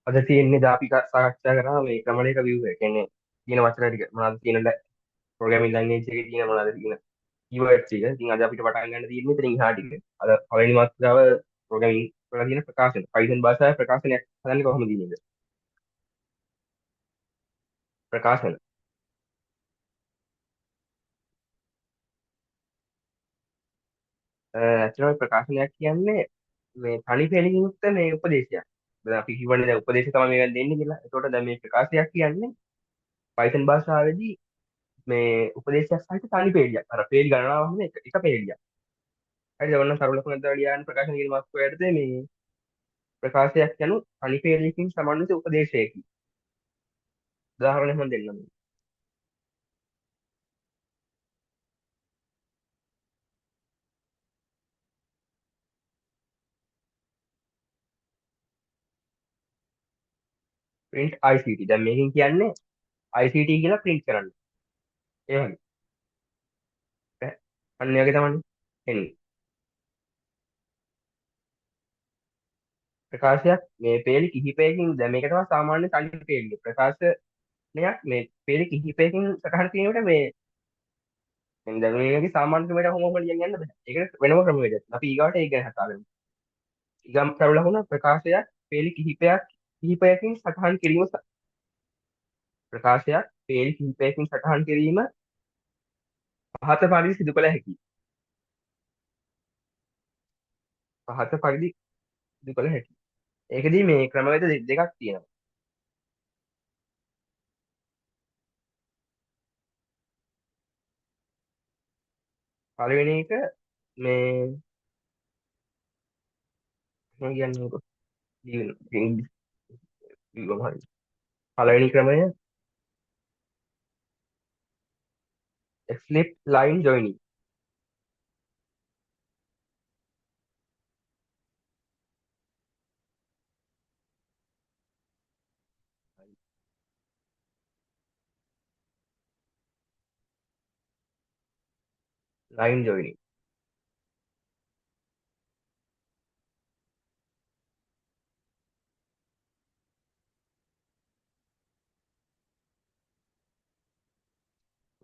අද තියෙන්නේ අපි සාකච්ඡා කරා මේ ක්‍රමණයක view එක. කියන්නේ තියෙන වචන ටික මොනවද තියෙන programming language එකේ තියෙන මොනවද තියෙන keywords ටික. ඉතින් අද අපිට පටන් ගන්න තියෙන්නේ ඉතින් ඉහා ටික. අද පළවෙනි මාතෘකාව programming වල තියෙන ප්‍රකාශන. Python භාෂාවේ ප්‍රකාශනයක් හදන්නේ කොහොමද කියන එක. ප්‍රකාශන. ඇත්තටම ප්‍රකාශනයක් කියන්නේ මේ තනි පෙළකින් යුක්ත මේ උපදේශයක්. දැන් අපි කියවනේ දැන් උපදේශය තමයි මේවෙන් දෙන්නේ කියලා. ඒකට දැන් මේ ප්‍රකාශයක් කියන්නේ Python භාෂාවේදී මේ උපදේශයක් සහිත තනි පෙළියක්. අර පෙළ ගණනාවක් නෙවෙයි එක පෙළියක්. හරිද? ඔන්න සරලකුණක් දාලා ලියන්න ප්‍රකාශන කියන මාතෘකාව යටතේ මේ ප්‍රකාශයක් යනු අනිපේලකින් සමන්විත උපදේශයකි. උදාහරණයක් මම දෙන්නම්. print ICT. දැන් මේකෙන් කියන්නේ ICT කියලා print කරන්න. ඒ වගේ. අන්න ඒ වගේ තමයි එන්නේ. ප්‍රකාශයක් මේ පේලි කිහිපයකින් දැන් මේක තමයි සාමාන්‍ය තනි පේලි. ප්‍රකාශනයක් මේ පේලි කිහිපයකින් සටහන් කිරීමට මේ දැන් මේකේ සාමාන්‍ය ක්‍රමයට කොහොමද ලියන්න යන්න බෑ. ඒකට වෙනම ක්‍රමයකට. අපි ඊගාට ඒක ගැන කතා කරමු. ඊගම් කරලා වුණා ප්‍රකාශයක් පේලි කිහිපයකින් සටහන් කිරීම ප්‍රකාශයක් පේල් කිහිපයකින් සටහන් කිරීම පහත පරිදි සිදු කළ හැකියි. පහත පරිදි සිදු කළ හැකියි. ඒකදී මේ ක්‍රමවේද දෙකක් තියෙනවා. පළවෙනි එක මේ මම කියන්නේ පළවෙනි ක්‍රමය flip line joining. line joining.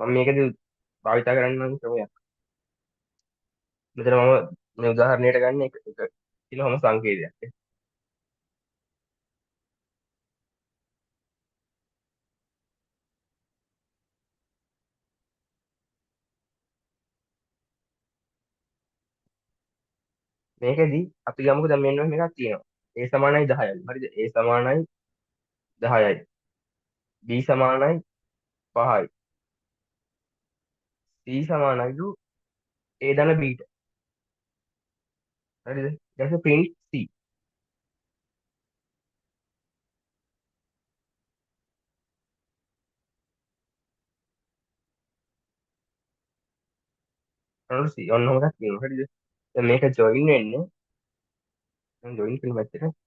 මම මේකදී භාවිතා කරන්න ක්‍රමයක්. මෙතන මම මේ උදාහරණයට ගන්න එක කිලෝම සංකේතයක්. මේකදී අපි ගමුකෝ දැන් මෙන්න මෙහෙම එකක් තියෙනවා. A සමානයි 10යි. හරිද? A සමානයි 10යි. B සමානයි 5යි. C සමානයි A ධන B ට. හරිද? ඊට පස්සේ print C. අනුර C ඔන්න ඔහොම එකක් තියෙනවා. හරිද? දැන් මේක join වෙන්නේ මම join කරන පැත්තට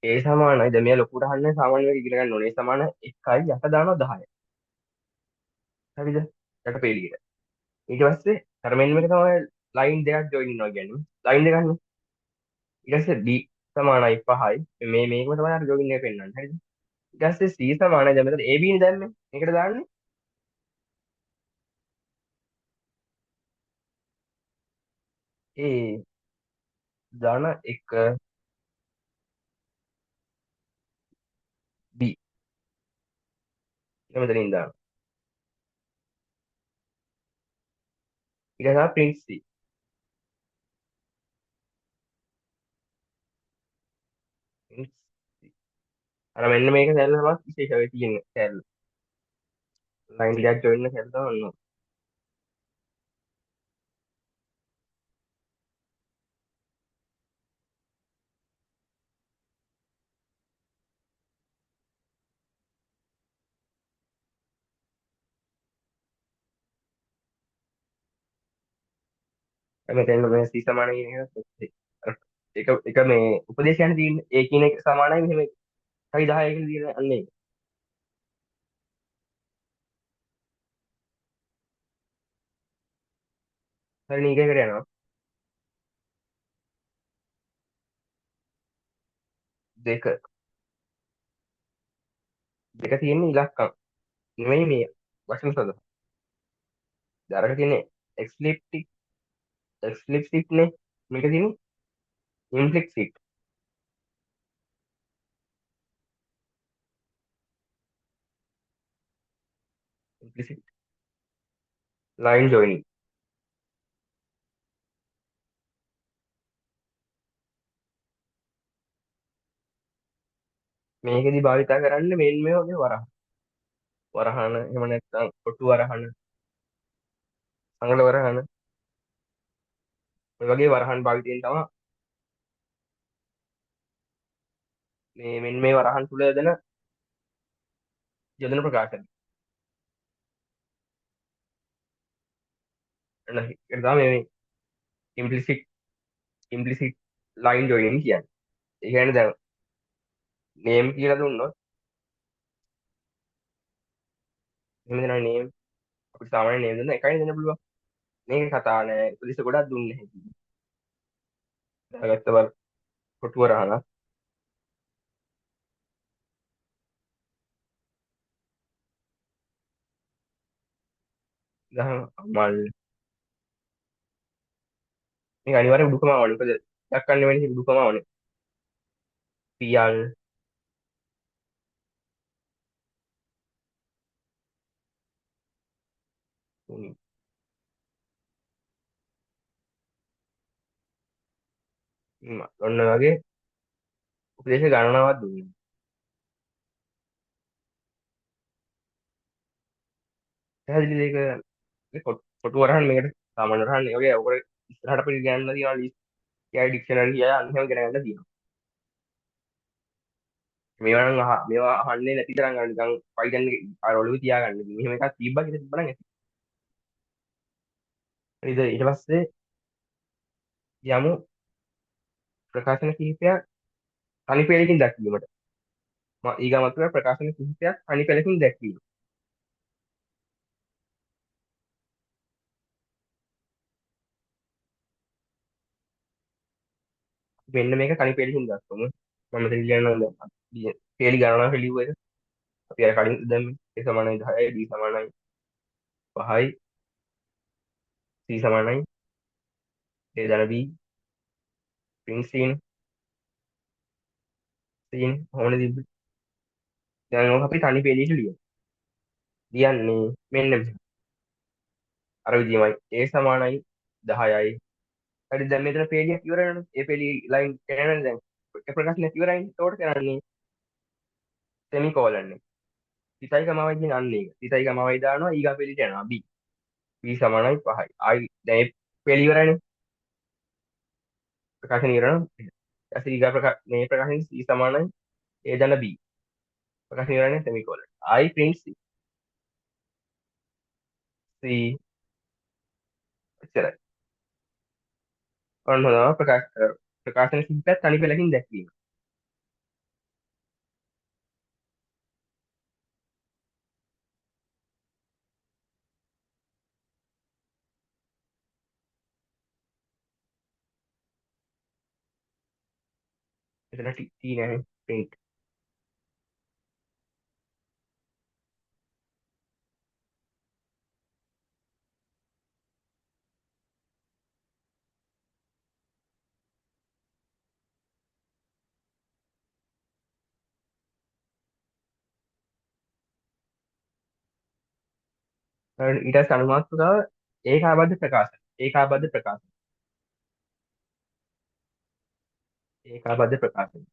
A සමානයි. දැන් මෙයා ලොකුට අහන්නේ සාමාන්‍ය එක ඉගෙන ගන්න ඕනේ. A සමාන 1යි යට දානවා 10. හරිද? යට පෙළියට. ඊට පස්සේ අර මෙන්න මේක තමයි line දෙකක් join වෙනවා කියන්නේ. line දෙකක් නේ. ඊට පස්සේ B සමානයි 5යි. මේකම තමයි අර join එක පෙන්නන්නේ. හරිද? ඊට පස්සේ C සමානයි. දැන් මෙතන AB නේ දැම්මේ. මේකට දාන්නේ A ධන 1 B. ඊට මෙතනින් දානවා. ඊට පස්සේ print C. print C. අර මෙන්න මේක සැල්ල තමයි විශේෂ වෙයි තියෙන්නේ. සැල්ල. line දෙකක් join වෙන සැල්ල තමයි. මෙතන මේ C සමාන කියන එක මේ උපදේශයන් තියෙන්නේ A කියන එක සමානයි මෙහෙම 10 කියලා තියෙන අන්න ඒක. හරි නීකයකට යනවා. දෙක. දෙක තියෙන්නේ ඉලක්කම් නෙමෙයි මේ වචන සද. දරක තියෙන්නේ එක්ස්ලිප්ටික් එක්ස්ලිප්සිට්නේ. මේක තියෙන්නේ ඉම්ප්ලික්සිට්. ඉම්ප්ලිසිට් ලයින් ජොයිනින්. මේකෙදි භාවිතා කරන්න මෙන්න මේ වගේ වරහන එහෙම නැත්නම් කොටු වරහන, සංගල වරහන, මේ වගේ වරහන් භාවිතයෙන් තමයි මේ මෙන්න මේ වරහන් තුල යොදන ප්‍රකාශන. ඒක තමයි මේ ඉම්ප්ලිසිට් ඉම්ප්ලිසිට් ලයින් ජොයිනින් කියන්නේ. ඒ කියන්නේ දැන් නේම් කියලා දුන්නොත් එහෙම දෙනවා නේම්. අපිට සාමාන්‍ය නේම් දෙන්න එකයි දෙන්න පුළුවන්. මේක කතා නෑ උපදේශ ගොඩක් දුන්නේ නැහැ. දාගත්ත බල කොටු වරහන ගහන මල් මේක අනිවාර්යෙන් උඩුකම ආවනේ. මොකද දක්වන්න වෙන්නේ උඩුකම ආවනේ. පියල් තුනි. ඔන්න වගේ උපදේශ ගණනාවක් දුන්නා. පැහැදිලිද ඒක? මේ කොටු වරහන් මේකට සාමාන්‍ය වරහන් ඒ වගේ ඔකට ඉස්සරහට අපිට ගන්න තියෙනවා ලිස්ට් එකයි ඩික්ෂනරි එකයි අන්න එහෙම ගෙන ගන්න තියෙනවා. මේවා නම් මේවා අහන්නේ නැති තරම් ගන්න නිකන් Python එක අර ඔළුවේ තියාගන්න. ඉතින් මෙහෙම එකක් තිබ්බා කියලා තිබ්බනම් ඇති. හරිද? ඊට පස්සේ යමු ප්‍රකාශන කිහිපයක් තනි පෙළකින් දැක්වීමට. ඊගාමතුල ප්‍රකාශන කිහිපයක් තනි පෙළකින් දැක්වීම. මෙන්න මේක තනි පෙළකින් දක්වමු. මම මෙතන කියන්නම් දැන් පෙළි ගණනාව හෙළිව්ව එක. අපි අර කලින් දැම්මේ a සමානයි 10යි b සමානයි 5යි c සමානයි a ධන b print scene කොහොමද තිබ්බේ? දැන් ඕක අපි තනි පෙළේට ලියන්නේ මෙන්න මෙහෙම. අර විදිහමයි a සමානයි 10යි. හරි දැන් මෙතන පේලියක් ඉවර වෙනවනේ. ඒ පේලි ලයින් කරනනේ දැන්. ඒ ප්‍රකාශනයක් ඉවරයි. ඒකට කරන්නේ සෙමිකෝලන් එක. 30යි කමාවයි කියන අන්න ඒක. 30යි කමාවයි දානවා ඊගා පේලිට යනවා b. b සමානයි 5යි. ආයි දැන් ඒ පේලි ඉවරයිනේ. ප්‍රකාශන ඉවර නම් ඊට ඊගා මේ ප්‍රකාශන c සමානයි a ධන b. ප්‍රකාශන ඉවරනේ සෙමිකෝලන්. ආයි print c එච්චරයි. ඔන්න හොදම ප්‍රකාශන කිහිපයක් තනි පෙළකින් දැක්වීම. එතන t නෑ print. ඊට පස්සේ අනුමාත්‍රකාව ඒකාබද්ධ ප්‍රකාශන. ඒකාබද්ධ ප්‍රකාශන. ඒකාබද්ධ ප්‍රකාශන.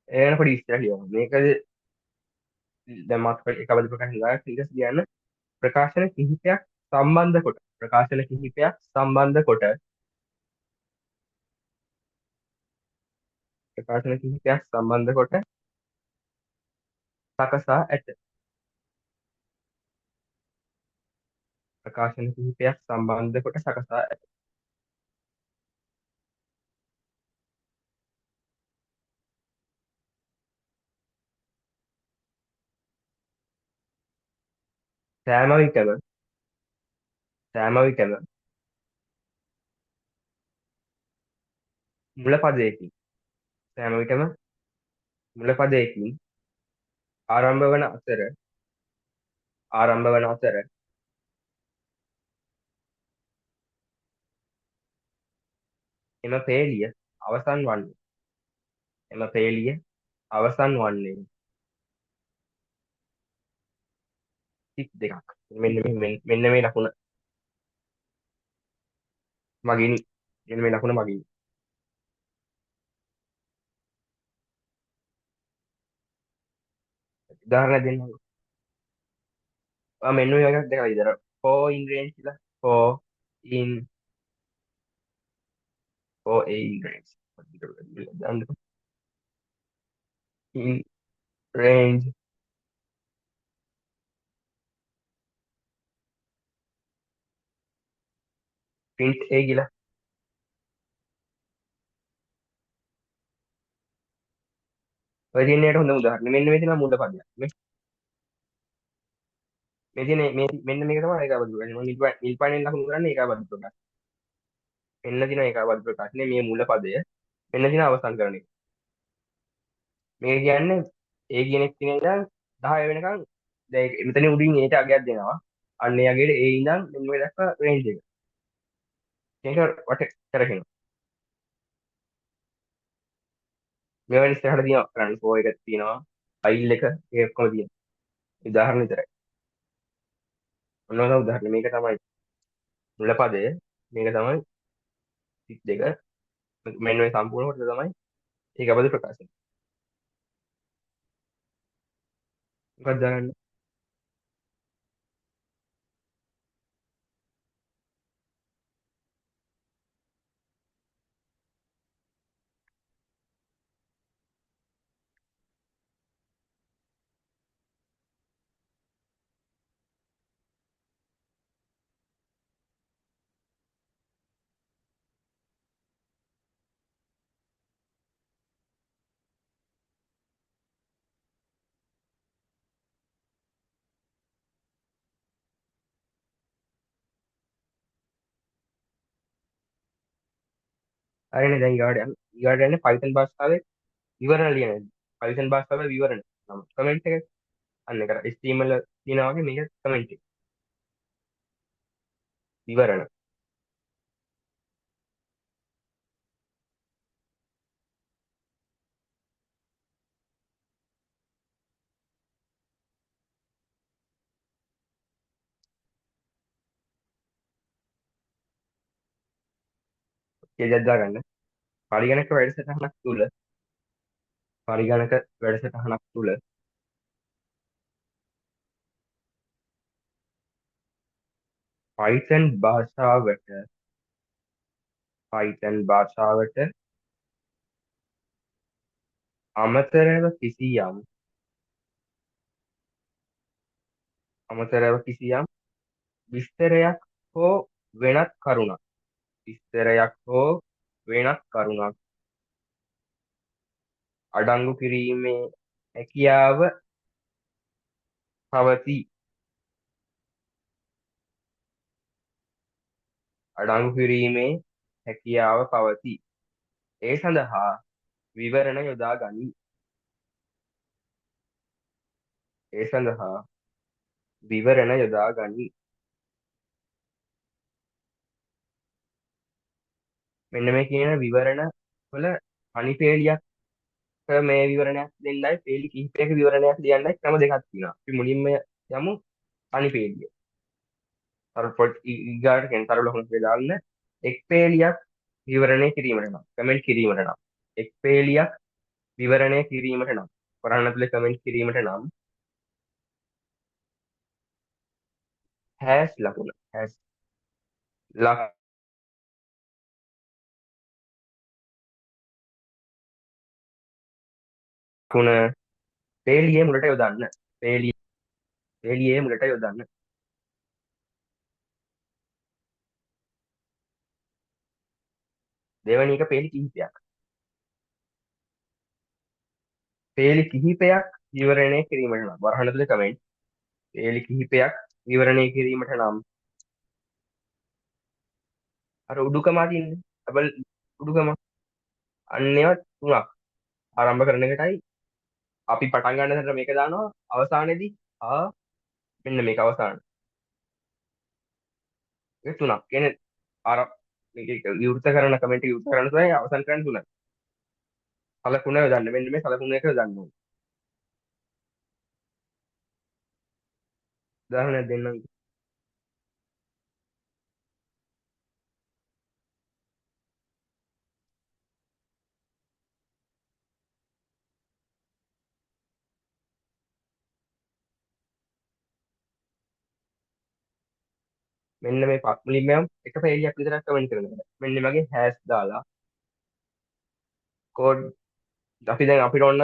ඒ වෙන පොඩි ඉස්සරහ ලියමු. මේක දැන් මාත් ඒකාබද්ධ ප්‍රකාශන ගාන ඊට පස්සේ කියන්න ප්‍රකාශන කිහිපයක් සම්බන්ධ කොට ප්‍රකාශන කිහිපයක් සම්බන්ධ කොට ප්‍රකාශන කිහිපයක් සම්බන්ධ කොට සකසා ඇත. ප්‍රකාශන කිහිපයක් සම්බන්ධ කොට සකසා ඇත. සෑම විටම සෑම විටම මුල පදයකින් සෑම විටම මුල පදයකින් ආරම්භ වන අතර ආරම්භ වන අතර එම පේළිය අවසන් වන්නේ එම පේළිය අවසන් වන්නේ ටික් දෙකක්. මෙන්න මේ ලකුණ මගින් මෙන්න මේ ලකුණ මගින් උදාහරණ දෙන්න. මෙන්න මේ වගේ දෙකක් විතර. for in range කියලා in for a in range in range print a කියලා. ඔය තියෙනේට හොඳ උදාහරණ. මෙන්න මේ තියෙනවා මූල පදයක්. මේ තියෙන මෙන්න මේක තමයි ඒකාබද්ධ ප්‍රකාශය. මම නිල් පාණෙන් ලකුණු කරන්නේ ඒකාබද්ධ ප්‍රකාශය. මෙන්න තියෙන ඒකාබද්ධ ප්‍රකාශනේ මේ මූල පදය. මෙන්න තියෙන අවසන් කරන එක. මේක කියන්නේ ඒ කියන එක තියෙන ඉඳන් 10 වෙනකන් දැන් මෙතන උඩින් ඒට අගයක් දෙනවා. අන්න ඒ අගයට ඒ ඉඳන් මෙන්න මේ දක්වා රේන්ජ් එක. මේක වට කරගෙන. මේවා ඉස්සරහට තියෙනවා කරන්න ෆෝ එකක් තියෙනවා. ෆයිල් එක ඒ ඔක්කොම තියෙනවා. උදාහරණ විතරයි. ඔන්න උදාහරණ මේක තමයි මුල පදය. මේක තමයි 32. මෙන්න මේ සම්පූර්ණ කොට තමයි ඒකාබද්ධ ප්‍රකාශය. මොකක්ද දාගන්න? හරිනේ දැන් ඊගාට යන්නේ Python භාෂාවේ විවරණ ලියන. Python භාෂාවේ විවරණ. නම් කමෙන්ට් එක අන්න කර HTML තියනා වගේ මේක කමෙන්ට් එක. විවරණ. කියලා දාගන්න. පරිගණක වැඩසටහනක් තුල පරිගණක වැඩසටහනක් තුල Python භාෂාවට අමතරව කිසියම් විස්තරයක් හෝ වෙනත් කරුණක් විස්තරයක් හෝ වෙනත් කරුණක් අඩංගු කිරීමේ හැකියාව පවතී. අඩංගු කිරීමේ හැකියාව පවතී. ඒ සඳහා විවරණ යොදා ගනී. ඒ සඳහා විවරණ යොදා ගනී. මෙන්න මේ කියන විවරණ වල අනිපේලියක් මේ විවරණයක් දෙන්නයි පේලි කිහිපයක විවරණයක් ලියන්නයි ක්‍රම දෙකක් තියෙනවා. අපි මුලින්ම යමු අනිපේලිය. අර පොඩ් ඊගාට කෙන්තර ලොකුට දාන්න එක් පේලියක් විවරණය කිරීමට නම් කමෙන්ට් කිරීමට නම් එක් පේලියක් විවරණය කිරීමට නම් කරන්න පුළුවන් කමෙන්ට් කිරීමට නම් හැෂ් ලකුණ හැෂ් තුන පේලියේ මුලට යොදන්න. පේලිය පේලියේ මුලට යොදන්න. දෙවැනි එක පේලි කිහිපයක්. පේලි කිහිපයක් විවරණය කිරීමට නම් වරහන් ඇතුලේ කමෙන්ට්. පේලි කිහිපයක් විවරණය කිරීමට නම් අර උඩුකම තියෙන්නේ. ඩබල් උඩුකම. අන්න ඒවා තුනක් ආරම්භ කරන එකටයි අපි පටන් ගන්න තැනට මේක දානවා. අවසානයේදී මෙන්න මේක අවසාන. ඒ තුනක්. කියන්නේ අර මේක විවෘත කරන කමෙන්ට් විවෘත කරන තුනයි අවසන් කරන තුනයි. සලකුණ යොදන්න. මෙන්න මේ සලකුණ එක යොදන්න ඕනේ. උදාහරණයක් දෙන්නම්. මෙන්න මේ පස් මුලින්ම එක පේජයක් විතරක් කමෙන්ට් කරනවා. මෙන්න මගේ හැෂ් දාලා කෝඩ් අපි දැන් අපිට ඕන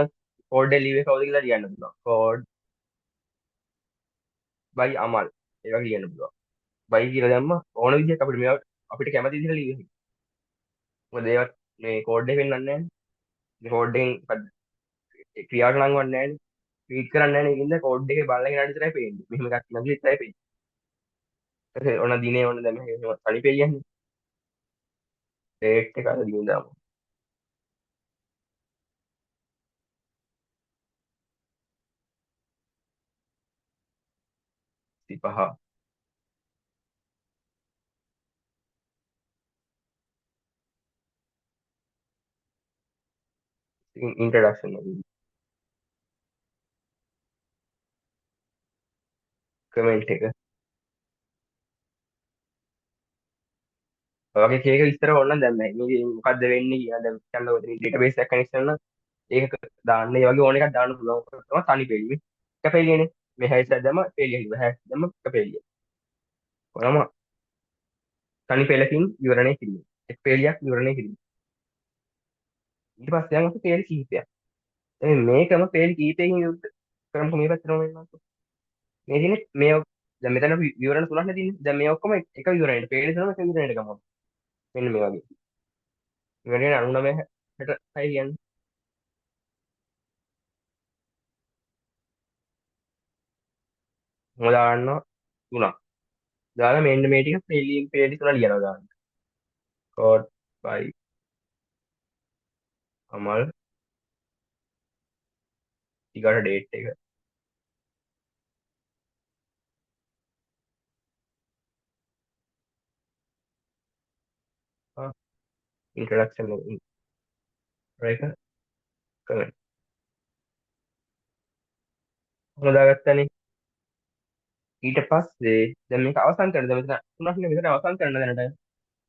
කෝඩ් එක ලිව්වේ කවුද කියලා ලියන්න පුළුවන්. කෝඩ් by අමල් ඒ වගේ ලියන්න පුළුවන්. by කියලා දැම්ම ඕන විදිහට අපිට මේවා අපිට කැමති විදිහට ලියන්න. මොකද ඒවත් මේ කෝඩ් එක පෙන්වන්නේ නැහැ. මේ කෝඩ් එකෙන් ක්‍රියාවට ලංවන්නේ නැහැ. රීඩ් කරන්නේ නැහැ. ඒකින්ද කෝඩ් එකේ බලන කෙනාට විතරයි පේන්නේ. මෙහෙම එකක් නැති විතරයි පේන්නේ. ඊට ඕන දිනේ ඕන දැන් මෙහෙම තනි පෙළියන්නේ. ඩේට් එක අර දින දාමු. 35 ඉන්ට්‍රොඩක්ෂන් කමෙන්ට් එක. ඔයගේ කේක විස්තර ඕනනම් දැන් නැහැ. මේක මොකද්ද වෙන්නේ කියලා දැන් කියන්න ඔතන ඩේටාබේස් එක කනෙක්ට් කරන ඒක දාන්න ඒ වගේ ඕන එකක් දාන්න පුළුවන්. තමයි තනි පෙළිය. එක පෙළියනේ. මේ හැෂ් එක දැම්ම පෙළිය හිම හැෂ් දැම්ම එක පෙළිය. කොහොම තනි පෙළකින් විවරණය කිරීම. එක් පෙළියක් විවරණය කිරීම. ඊට පස්සේ යන අපි පෙළි කිහිපයක්. දැන් මේකම පෙළි කිහිපයකින් විවෘත කරමු මේ පැත්තටම වෙනවා. මේ දිනේ මේ දැන් මෙතන අපි විවරණ තුනක් නේ තියෙන්නේ. දැන් මේ ඔක්කොම එක විවරණයට පෙළි තුනම එක විවරණයට ගමු. මෙන්න මේ වගේ. විවරණය 99 60යි කියන්නේ. මොකද ගන්නවා තුනක්. දාලා මෙන්න මේ ටික පෙළි තුන ලියනවා දාන්න. කෝඩ් by අමල් ඊගාට ඩේට් එක. ඉන්ට්‍රොඩක්ෂන් එක කමෙන්ට් හොදාගත්තනේ. ඊට පස්සේ දැන් මේක අවසන් කරන්න. දැන් මෙතන තුනක් නේ මෙතන අවසන් කරන්න දැනට.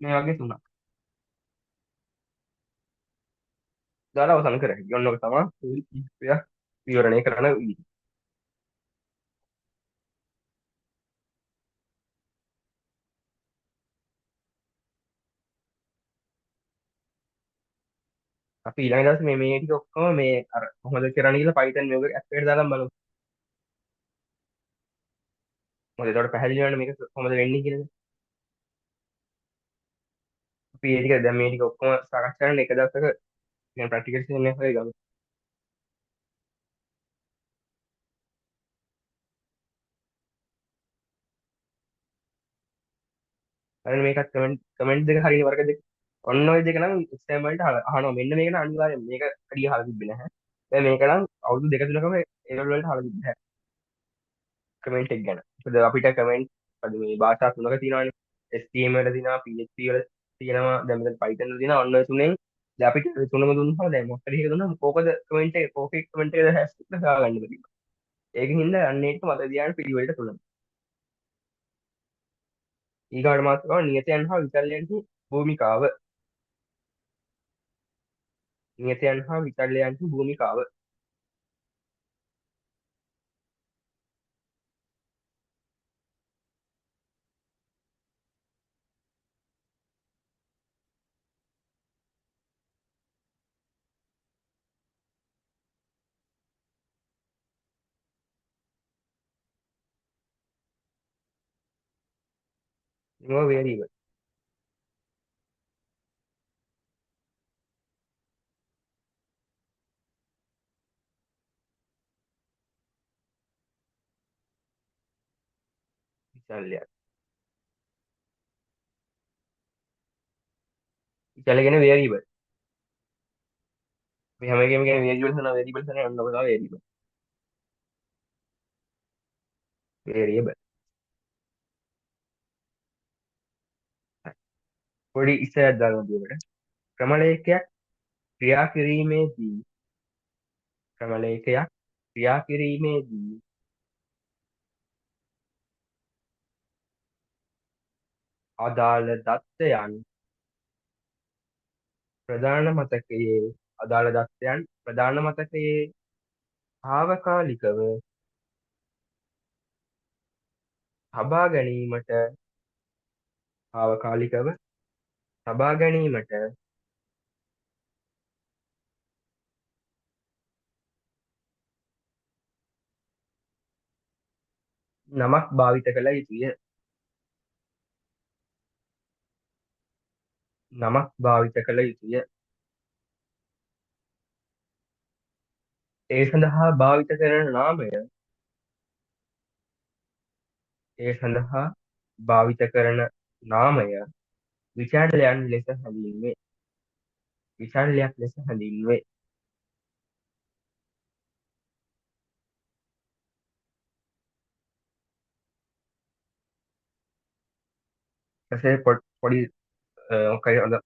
මේ වගේ තුනක්. දාලා අවසන් කරගන්න. ඔන්න ඔක තමයි විවරණය කරන විදිහ. අපි ඊළඟ දවසේ මේ ටික ඔක්කොම මේ අර කොහොමද කරන්න කියලා Python මේක ඇප් එකට දාලා බලමු. මොකද ඒකට පැහැදිලි වෙනවනේ මේක කොහොමද වෙන්නේ කියලා. අපි මේ ටික දැන් මේ ටික ඔක්කොම සාකච්ඡා කරන්න එක දවසක කියන ප්‍රැක්ටිකල් සෙෂන් එකක් ගමු. අර මේකත් කමෙන්ට් දෙක හරියට වර්ග දෙක. ඔන්න ඔය දෙක නම් එක්සෑම් වලට අහනවා. මෙන්න මේක නම් අනිවාර්යෙන් මේක වැඩි අහලා තිබ්බේ නැහැ. දැන් මේක නම් අවුරුදු දෙක තුනකම ඒ ලෙවල් වලට අහලා තිබ්බේ නැහැ. කමෙන්ට් එක ගැන. මොකද අපිට කමෙන්ට් අද මේ භාෂා තුනක තියෙනවානේ. HTML වල තියෙනවා, PHP වල තියෙනවා, දැන් මෙතන Python වල තියෙනවා. ඔන්න ඔය තුනෙන් දැන් අපිට ඔය තුනම දුන්නා දැන් මොකක්ද එක දුන්නා කෝකද කමෙන්ට් එක කෝකේ කමෙන්ට් එකද හැස් එක හොයාගන්න බැරි. ඒකින් හින්දා අන්න ඒක මත ධ්‍යාන පිළිවෙලට තුනක්. ඊගාට මාතෘකාව නියතයන් හා විචල්‍යයන්හි භූමිකාව. නියතයන් හා විචල්‍යයන්හි භූමිකාව. no variable. විචල්්‍යයක්. විචල්්‍ය කියන්නේ variable. අපි හැම එකම කියන්නේ variable සන variable සන අන්න ඔක තමයි variable. variable. පොඩි ඉස්සරහක් දාගන්න තියෙනවා. ක්‍රමලේඛයක් ක්‍රියා කිරීමේදී ක්‍රමලේඛයක් ක්‍රියා කිරීමේදී අදාළ දත්තයන් ප්‍රධාන මතකයේ අදාළ දත්තයන් ප්‍රධාන මතකයේ తాවකාලිකව තබා ගැනීමට తాවකාලිකව තබා ගැනීමට නමක් භාවිත කළ යුතුය. නමක් භාවිත කළ යුතුය. ඒ සඳහා භාවිත කරන නාමය ඒ සඳහා භාවිත කරන නාමය විචල්‍යයන් ලෙස හැඳින්වේ. විචල්‍යයක් ලෙස හැඳින්වේ. ඊපස්සේ පොඩි මොකක්ද හොඳ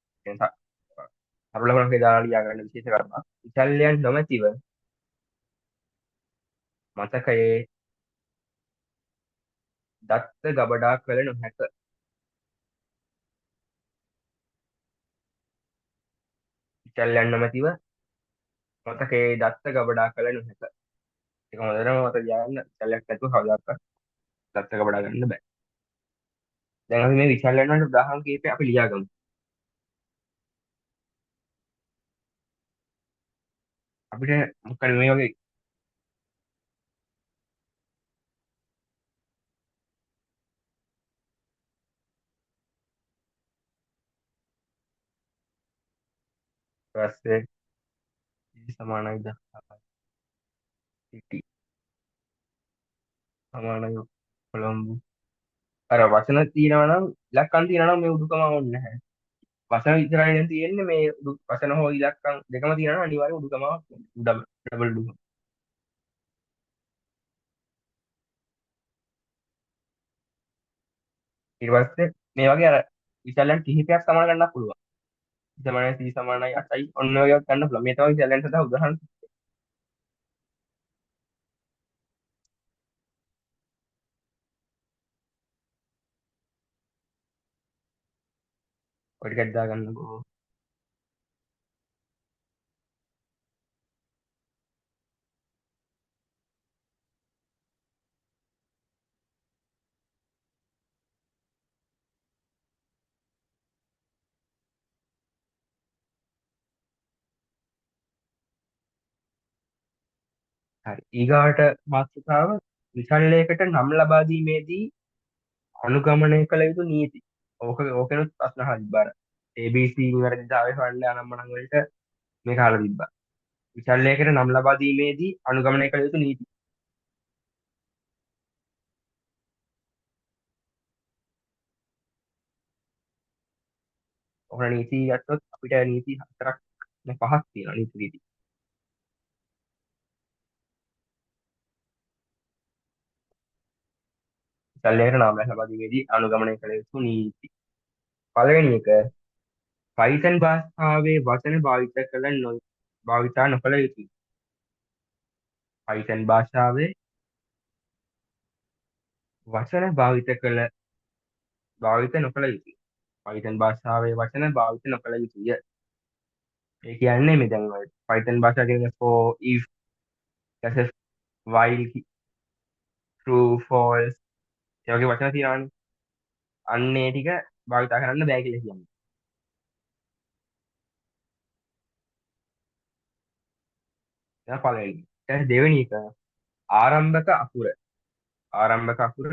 සරලවම දාලා ලියා ගන්න විශේෂ කරුණක්. විචල්‍යයන් නොමැතිව මතකයේ දත්ත ගබඩා කළ නොහැක. විචල්‍යයන් නොමැතිව මතකයේ දත්ත ගබඩා කළ නොහැක. ඒක හොඳටම මතක තියාගන්න. විචල්‍යයක් නැතුව කවදාවත් දත්ත ගබඩා ගන්න බෑ. දැන් අපි මේ විචල්‍යයන් වලට උදාහරණ කිහිපයක් අපි ලියා ගමු. අපිට මොකද මේ වගේ ඊපස්සේ සමානයි 10 සිටි සමානයි කොළඹ අර වචන තියෙනවා නම් ඉලක්කම් තියෙනවා නම් මේ උඩුකම ඕනේ නැහැ. වචන විතරයි නම් තියෙන්නේ මේ වචන හෝ ඉලක්කම් දෙකම තියෙනවා නම් අනිවාර්යෙන් උඩුකම ඩබල් උඩුකම. ඊට පස්සේ මේ වගේ අර විචලයන් කිහිපයක් සමාන ගන්නත් පුළුවන්. සමානයි C සමානයි 8යි ඔන්න ඔය එකක් ගන්න පුළුවන්. මේ තමයි විචලයන් සඳහා උදාහරණ. ඔය ටිකක් දාගන්නකෝ. හරි. ඊගාට මාතෘකාව විචලයකට නම් ලබා දීමේදී අනුගමනය කළ යුතු නීති. ඕකනොත් ප්‍රශ්න අහලා තිබ්බා. ABC නිවැරදිතාවය හොයන්න අනම්මනම් වලට මේක අහලා තිබ්බා. විචල්යකට නම් ලබා දීමේදී අනුගමනය කළ යුතු නීති. ඔකට නීති ගත්තොත් අපිට නීති හතරක් පහක් තියෙනවා නීති රීති. විචල්යකට නම් ලබා දීමේදී අනුගමනය කළ යුතු නීති. පළවෙනි එක Python භාෂාවේ වචන භාවිතා නොකළ යුතුයි. Python භාෂාවේ වචන භාවිත නොකළ යුතුයි. Python භාෂාවේ වචන භාවිත නොකළ යුතුය. ඒ කියන්නේ මේ දැන් ඔය Python භාෂාව කියන්නේ for if ඊට while true false ඒ වගේ වචන තියෙනවානේ. අන්න ඒ ටික භාවිතා කරන්න බෑ කියලා කියන්නේ. ඒක පළවෙනි. ඊට දෙවෙනි එක ආරම්භක අකුර. ආරම්භක අකුර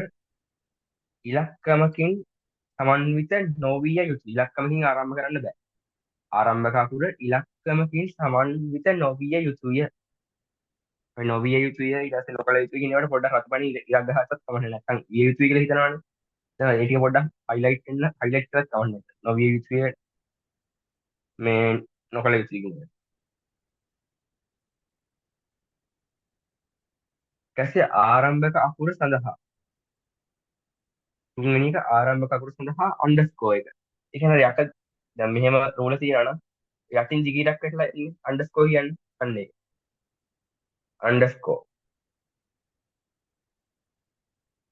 ඉලක්කමකින් සමන්විත නොවිය යුතු ඉලක්කමකින් ආරම්භ කරන්න බෑ. ආරම්භක අකුර ඉලක්කමකින් සමන්විත නොවිය යුතුය. ඔය නොවිය යුතුය ඊට පස්සේ නොකළ යුතුය කියනවට පොඩ්ඩක් අත්පනි ඉලක්ක ගහත්තත් කමන්නේ නැත්නම් විය යුතුය කියලා හිතනවනේ. දැන් ඒක පොඩ්ඩක් හයිලයිට් කරලා කවන්න. නොවිය යුතුය මේ නොකළ යුතුය කියන්නේ. ඊට ආරම්භක අකුර සඳහා තුන්වෙනි එක ආරම්භක අකුර සඳහා අන්ඩර්ස්කෝර් එක. ඒ කියන්නේ යට දැන් මෙහෙම රූල තියනවා නම් යටින් දිගිරක් වෙట్లా ඉන්නේ අන්ඩර්ස්කෝර් කියන්නේ අන්න ඒක. අන්ඩර්ස්කෝර්.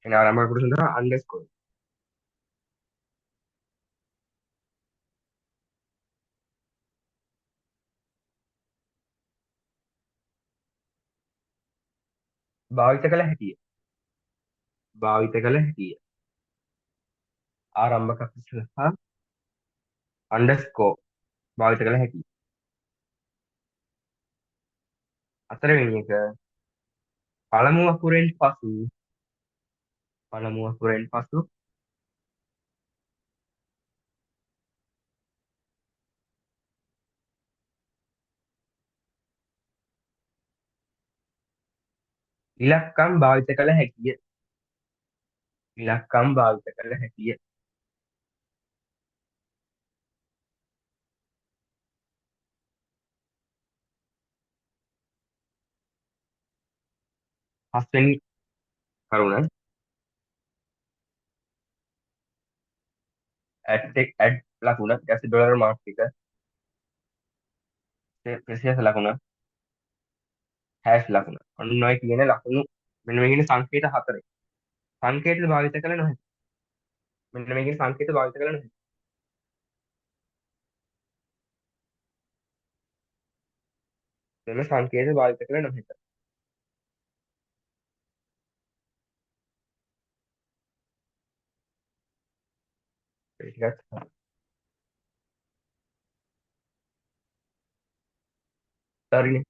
එන ආරම්භක අකුර සඳහා අන්ඩර්ස්කෝර්. භාවිත කළ හැකිය. භාවිත කළ හැකිය. ආරම්භක අකුර සඳහා අන්ඩර්ස්කෝර් භාවිත කළ හැකියි. හතරවෙනි එක පළමු අකුරෙන් පසු පළමු අකුරෙන් පසු ඉලක්කම් භාවිත කළ හැකිය. ඉලක්කම් භාවිත කළ හැකිය. පස්වෙනි කරුණ ඇඩ් ලකුණ ඊට ඩොලර් මාර්ක් එක ප්‍රසිද්ධ ලකුණ හැෂ් ලකුණ ඔන්න ඔය කියන ලකුණු මෙන්න මේ කියන සංකේත හතරේ සංකේත භාවිත කළ නොහැකි. මෙන්න මේ කියන සංකේත භාවිත කළ නොහැකි. මෙන්න සංකේත භාවිත කළ නොහැකි. ඒ ටිකක් හරිනේ.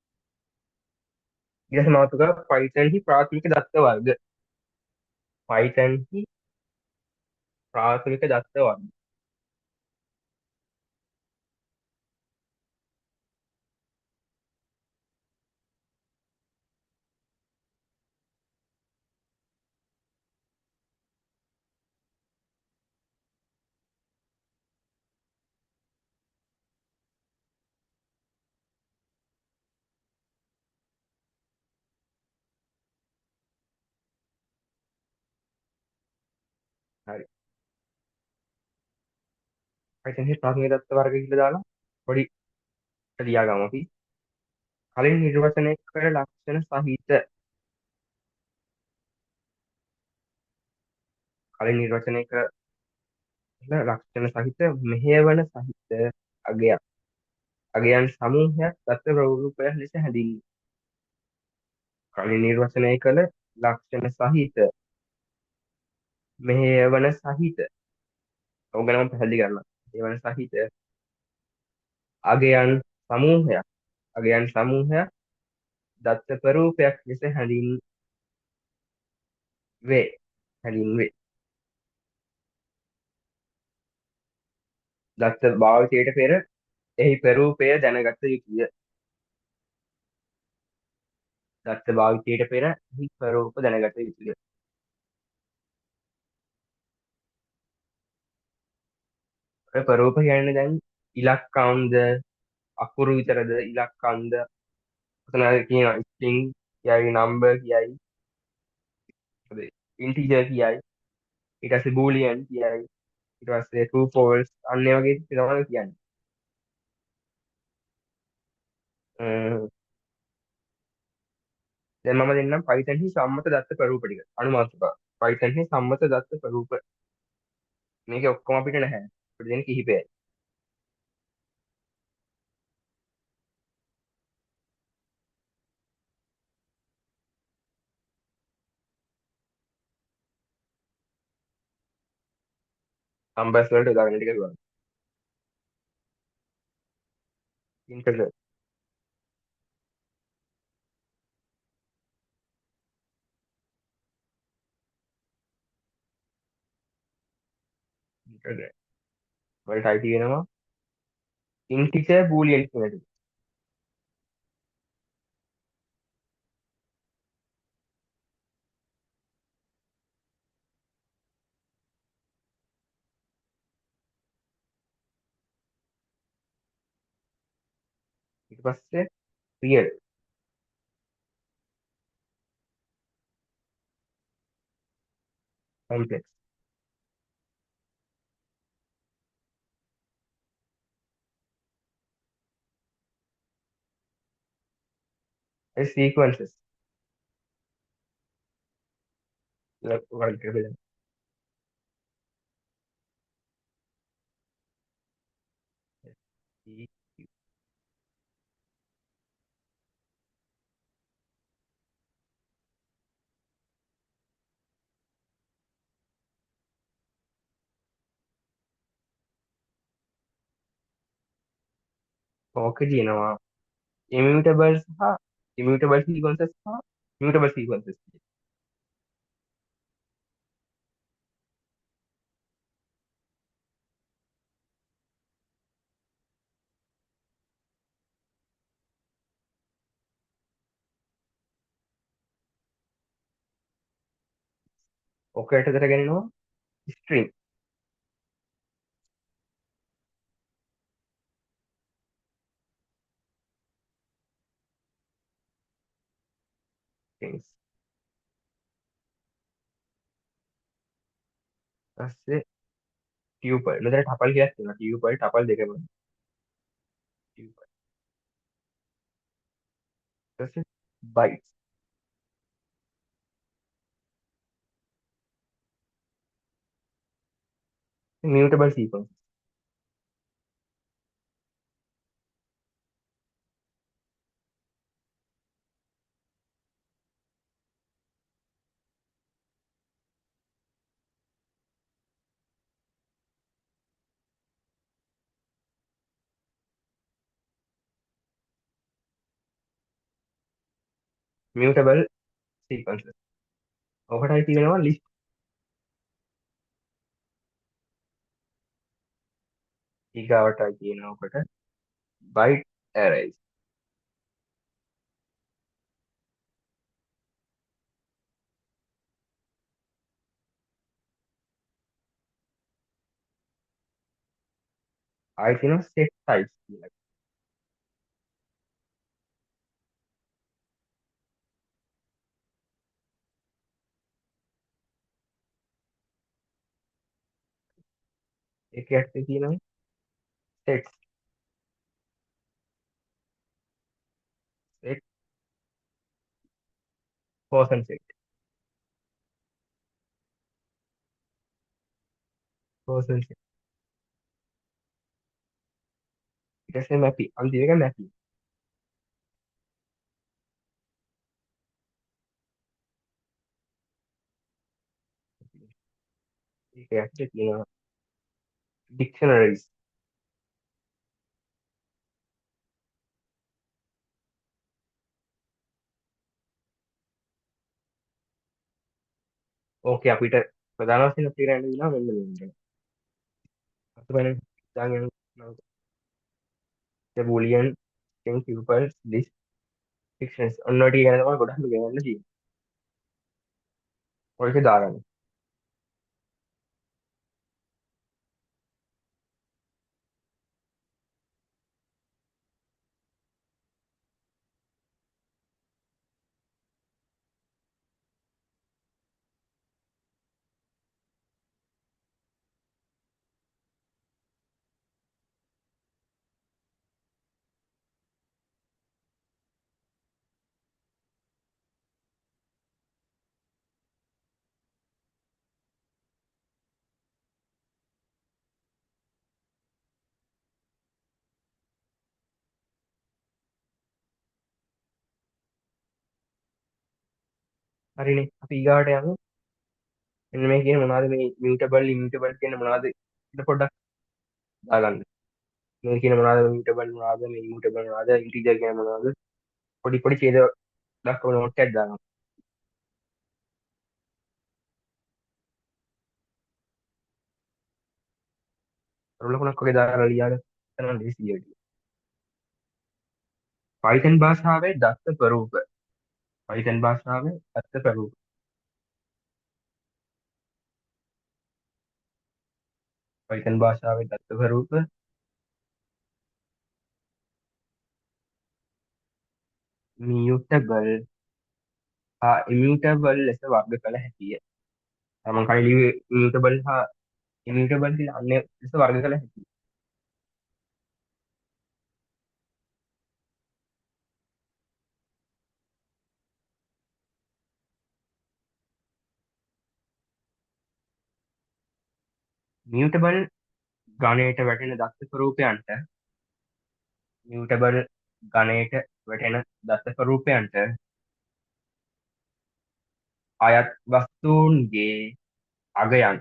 ඊට පස්සේ මාතෘකාව Python හි ප්‍රාථමික දත්ත වර්ග. Python හි ප්‍රාථමික දත්ත වර්ග. හරි. Python හි ප්‍රාථමික දත්ත වර්ග කියලා දාලා පොඩි ලියා ගමු අපි. කලින් නිර්වචනය කළ ලක්ෂණ සහිත කලින් නිර්වචනය කළ ලක්ෂණ සහිත මෙහෙයවන සහිත අගයක් අගයන් සමූහයක් දත්ත ප්‍රරූපයක් ලෙස හැඳින්වේ. කලින් නිර්වචනය කළ ලක්ෂණ සහිත මෙහෙයවන සහිත ඔය ගැන මම පැහැදිලි කරනවා. මෙහෙයවන සහිත අගයන් සමූහයක් දත්ත ප්‍රරූපයක් ලෙස හැඳින්වේ. දත්ත භාවිතයට පෙර එහි ප්‍රරූපය දැනගත යුතුය. දත්ත භාවිතයට පෙර එහි ප්‍රරූප දැනගත යුතුය. ඔය ප්‍රරූප කියන්නේ දැන් ඉලක්කම්ද අකුරු විතරද ඉලක්කම්ද ඔතන කියනවා ස්ට්‍රින්ග් කියයි නම්බර් කියයි ඉන්ටිජර් කියයි ඊට පස්සේ බූලියන් කියයි ඊට පස්සේ true false අන්න ඒ වගේ තමයි කියන්නේ. දැන් මම දෙන්නම් Python හි සම්මත දත්ත ප්‍රරූප ටික අනුමාතුකා. Python හි සම්මත දත්ත ප්‍රරූප මේක ඔක්කොම අපිට නැහැ. අපිට දෙන කිහිපයයි. නම්බර්ස් වලට උදාහරණ ටික දුන්නා. ඉන්ටර්නල් වලට අයිති වෙනවා ඉන්ටිජර් බූලියන් කියන එක. ඊට පස්සේ රියල් කම්ප්ලෙක්ස් ඒ සීක්වන්සස් වලට බෙදෙනවා. ඕක කියනවා ඉමියුටබල් සහ ඉමියුටබල් සීක්වන්සස් සහ මියුටබල් සීක්වන්සස්. ඕක යටතට ගන්නවා ස්ට්‍රින්ග් ස්ට්‍රින්ග්ස්. ඊපස්සේ ටියුපල් මෙතන ටපල් කියලා තියෙනවා. ටියුපල් ටපල් දෙකම ටියුපල්. ඊපස්සේ බයිට්ස් මියුටබල් සීක්වන්ස්. මියුටබල් සීක්වන්සස්. ඔකටයි තියෙනවා ලිස්ට්. ඊගාවටයි තියෙනවා ඔකට බයිට් ඇරේස්. ආයි තියෙනවා සෙට් ටයිප්ස් කියලා. ඒක යටතේ තියෙනවා sets. Set person set person set. ඊට පස්සේ මැපි අන්තිම එක මැපි. ඒක යටතේ තියෙනවා ඩික්ෂනරිස්. ඕකේ අපිට ප්‍රධාන වශයෙන් අපිට ගන්න දෙනවා මෙන්න මේක. අත බලන්න දාගෙන the boolean string tuples list fictions ඔන්න ඔය ටික ගැන තමයි ගොඩක් ගන්න තියෙන්නේ. ඔය ටික දාගන්න. හරිනේ අපි ඊගාවට යමු. මෙන්න මේ කියන මොනවද මේ mutable immutable කියන මොනවද ඉතින් පොඩ්ඩක් දාගන්න. මේ කියන මොනවද mutable මොනවද මේ immutable මොනවද integer කියන මොනවද පොඩි පොඩි ඡේද දක්වන නෝට් එකක් දාගන්න. කරු ලකුණක් වගේ දාලා ලියාගන්න නම් ලේසියි වැඩි. Python භාෂාවේ දත්ත ස්වරූප. Python භාෂාවේ දත්ත ස්වරූප. Python භාෂාවේ දත්ත ස්වරූප mutable හා immutable ලෙස වර්ග කළ හැකිය. මම කලින් ලිව්වේ mutable හා immutable කියලා අන්‍ය ලෙස වර්ග කළ හැකිය. mutable ගණයට වැටෙන දත්ත ස්වරූපයන්ට mutable ගණයට වැටෙන දත්ත ස්වරූපයන්ට අයත් වස්තුන්ගේ අගයන්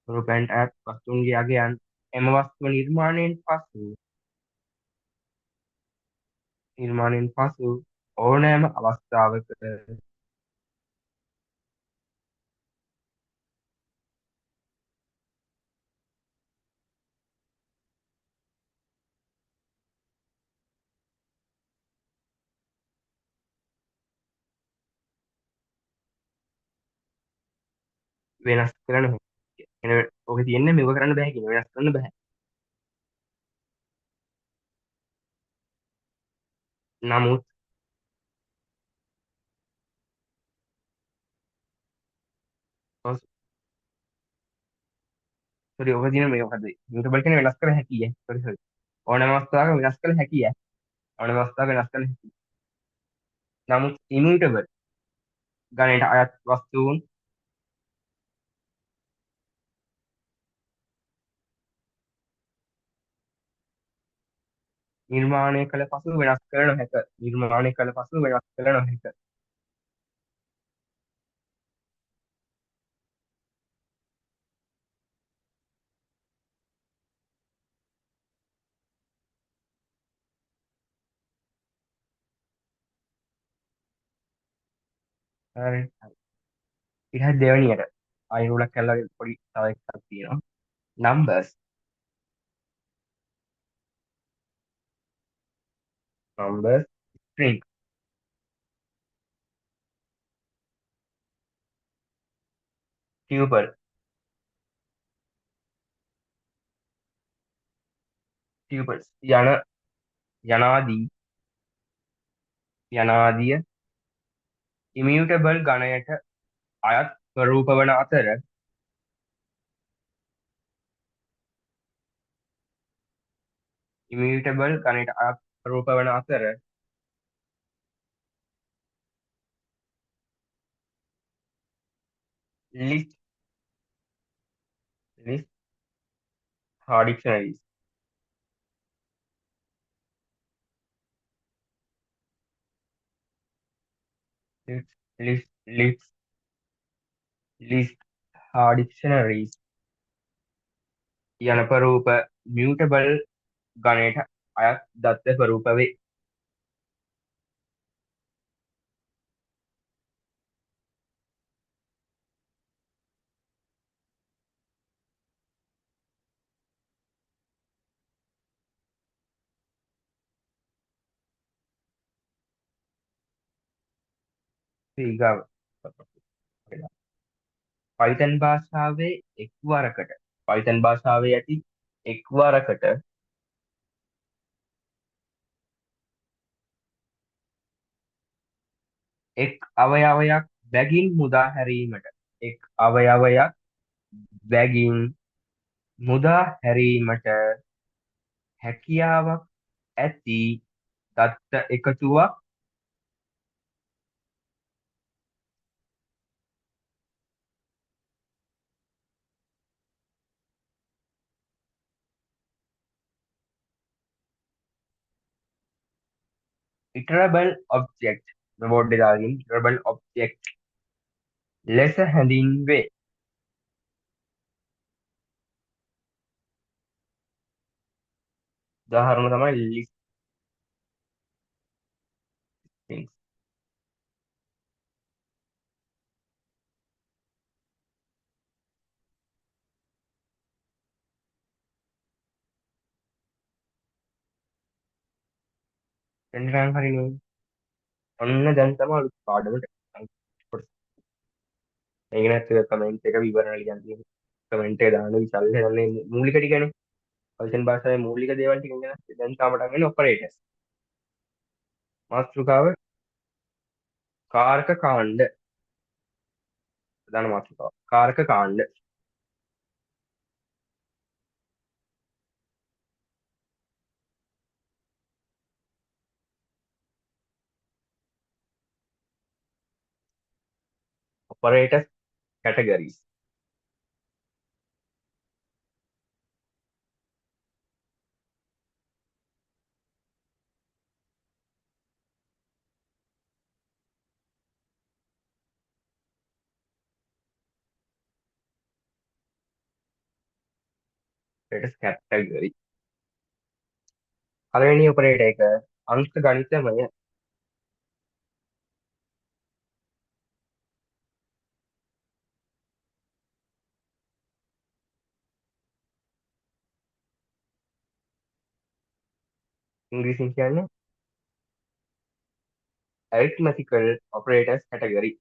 ස්වරූපයන්ට අයත් වස්තුන්ගේ අගයන් එම වස්තුව නිර්මාණයෙන් පසු ඕනෑම අවස්ථාවක වෙනස් කර නොහැකිය. ඔක තියෙන්නේ මෙව කරන්න බෑ කියන වෙනස් කරන්න බෑ. නමුත් සෝරි ඔක තියෙන මේක හදේ. මියුටබල් කියන වෙනස් කර හැකිය. සෝරි. ඕනෑම අවස්ථාවක වෙනස් කළ හැකිය. ඕනෑම අවස්ථාවක වෙනස් කළ හැකිය. නමුත් immutable ගණයට අයත් වස්තුන් නිර්මාණය කළ පසු වෙනස් කළ නොහැක. නිර්මාණය කළ පසු වෙනස් කළ නොහැක. හරි. ඊට පස්සේ දෙවැනියට අයිනුලක් කළා පොඩි තව එකක් තියෙනවා. numbers numbers string tuple tuples යනාදී යනාදිය immutable ගණයට අයත් ස්වරූප වන අතර immutable ගණයට අයත් ස්වරූප වන අතර list list හා dictionaries list list හා dictionaries යන ප්‍රරූප mutable ගණයට අයත් දත්ත ස්වරූප වේ. ඊගාව Python භාෂාවේ එක් වරකට Python භාෂාවේ ඇති එක් වරකට එක් අවයවයක් බැගින් මුදා හැරීමට එක් අවයවයක් බැගින් මුදා හැරීමට හැකියාවක් ඇති දත්ත එකතුවක් iterable object බෝඩ් එක දාගෙන ඩියුරබල් ඔබ්ජෙක්ට් ලෙස හැඳින්වේ. උදාහරණ තමයි ලිස්ටින්ග්ස්. එන්න හරිනේ. ඔන්න දැන් තමයි අලුත් පාඩමට කොටස. මේක නැත්නම් කමෙන්ට් එක විවරණ ලියන්න තියෙන්නේ. කමෙන්ට් එක දාන්න විසල් හදන්නේ මූලික ටිකනේ. පයිතන් භාෂාවේ මූලික දේවල් ටික ඉගෙන දැන් තාම පටන් ගන්න ඔපරේටර්ස්. මාතෘකාව කාරක කාණ්ඩ. ප්‍රධාන මාතෘකාව කාරක කාණ්ඩ. Operators categories. Operators category. පළවෙනි ඔපරේටර් එක අංක ගණිතමය. ඉංග්‍රීසියෙන් කියන්නේ arithmetical operators category.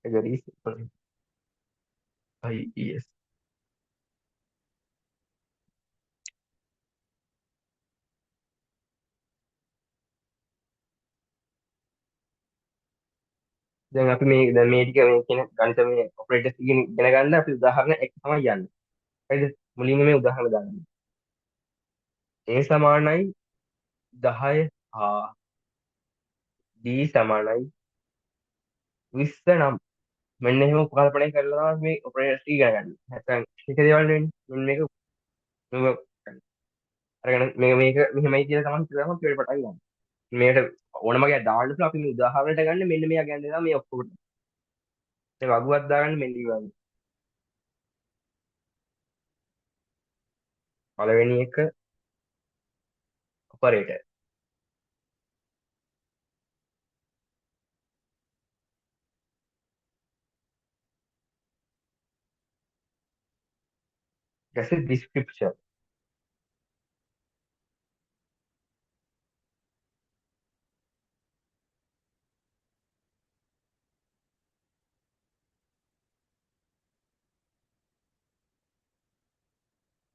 categories IES. දැන් අපි මේ දැන් මේ ටික මේ කියන ගණිතමය ඔපරේටර්ස් ඉගෙන ගන්න අපි උදාහරණ එක තමයි යන්නේ. හරිද? මුලින්ම මේ උදාහරණ දාන්න. A සමානයි 10 හා D සමානයි 20 නම් මෙන්න එහෙම උපකල්පනය කරලා තමයි මේ ඔපරේටර්ස් ටික ඉගෙන ගන්න. නැත්නම් එක දේවල් වෙන්නේ. මෙන්න මේක මේක අරගෙන මේක මෙහෙමයි කියලා තමයි හිතලා තමයි පටන් ගන්න. මේකට ඕනම ගයක් දාන්න පුළුවන්. අපි මේ උදාහරණයට ගන්න මෙන්න මේ ගැන දෙනවා මේ ඔක්කොම. මේ වගුවක් දාගන්න මෙන්න ඊවල. පළවෙනි එක ඔපරේටර්. ඊට පස්සේ description.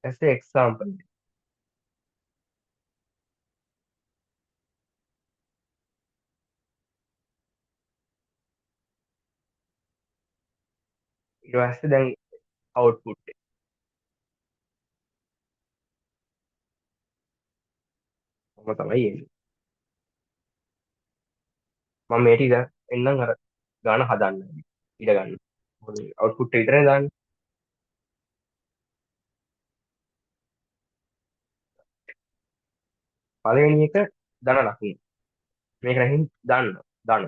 ඊට පස්සේ example. ඊට පස්සේ දැන් output එක. මම තමයි එන්නේ. මම මේ ටික එන්නම් අර ගාන හදන්න. ඊට ගන්න. output එක විතරනේ දාන්නේ. පළවෙනි එක ධන ලක්ෂණ. මේක නැහින් දාන්න. දාන්න.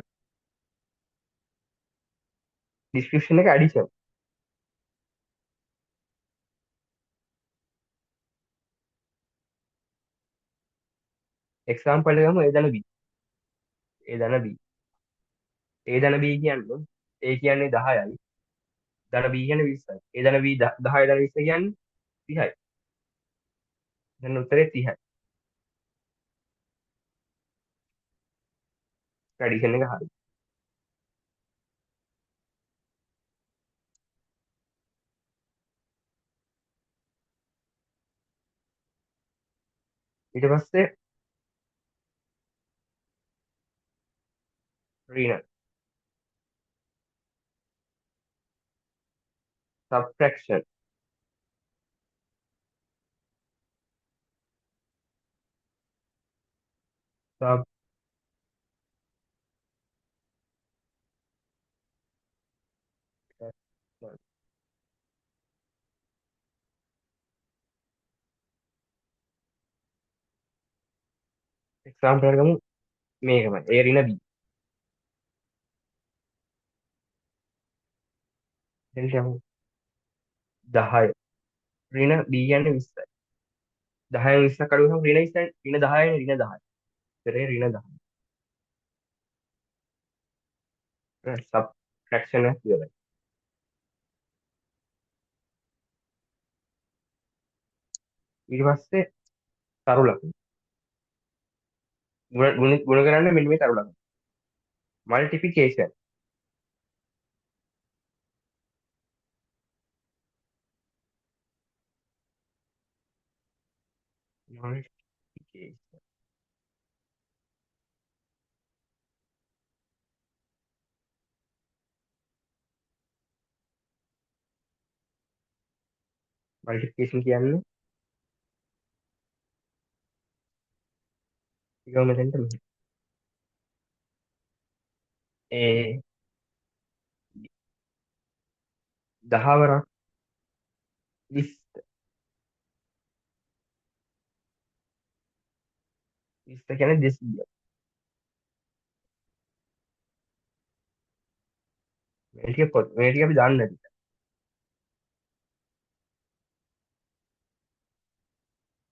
description එක addition. example එක ගමු A ධන B. A ධන B. A ධන B කියන්නේ A කියන්නේ 10යි. ධන B කියන්නේ 20යි. A ධන B 10 ධන 20 කියන්නේ 30යි. දැන් උත්තරේ 30යි. ඇඩිෂන් එක හරි. ඊට පස්සේ රීනල්. subtraction. Subtraction. එක්සාම්පල් එකක් ගමු මේකමයි a ඍණ b. දැන් කියමු 10 ඍණ b කියන්නේ 20යි. 10න් 20ක් අඩු වෙනම ඍණ 20යි ඍණ 10යි ඍණ 10යි. ඉතරේ ඍණ 10. සබ්ට්‍රැක්ෂන් එක කියලා. ඊට පස්සේ තරු ලකුණු. ගුණ කරන්න මෙන්න මේ තරු ලකුණු. මල්ටිප්ලිකේෂන්. මල්ටිප්ලිකේෂන්. මල්ටිප්ලිකේෂන් කියන්නේ ඊගොම මෙතෙන්ට මෙහෙම. ඒ 10 වරක් 20 20 කියන්නේ 200. මේ ටික අපි දන්නේ නැති.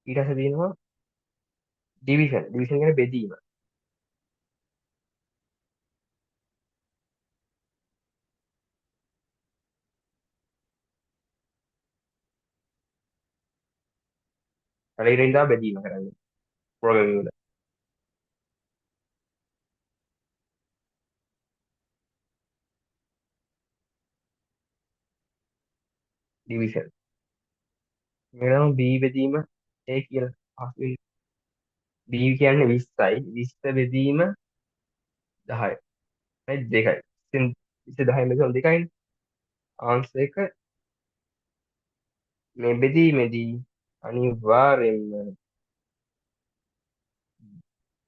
ඊට පස්සේ තියෙනවා ඩිවිෂන්. ඩිවිෂන් කියන්නේ බෙදීම. කලින් ඉඳලා බෙදීම කරන්නේ ප්‍රෝග්‍රෑමින් වල. ඩිවිෂන්. මේකම b බෙදීම a කියලා. අහුවෙයි. b කියන්නේ 20යි 20 බෙදීම 10යි. right 2යි. ඉතින් 20 10 බෙදීම 2යිනේ. ආන්සර් එක මේ බෙදීමේදී අනිවාර්යෙන්ම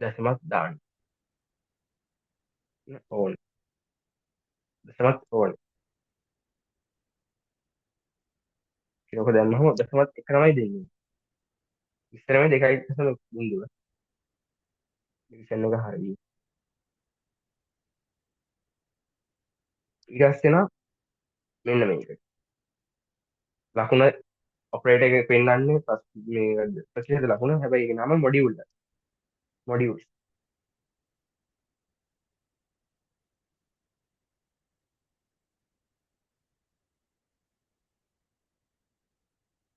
දශමක් දාන්න ඕනේ. දශමක් ඕනේ. ඒක දැම්මම දශමත් එක තමයි දෙන්නේ. ඉස්සරම 2.0. ඩිවිෂන් එක හරියි. ඊට පස්සේ නම් මෙන්න මේක. ලකුණ ඔපරේටර් එක පෙන්වන්නේ මේ ප්‍රතිශත ලකුණ. හැබැයි ඒක නම module. Module.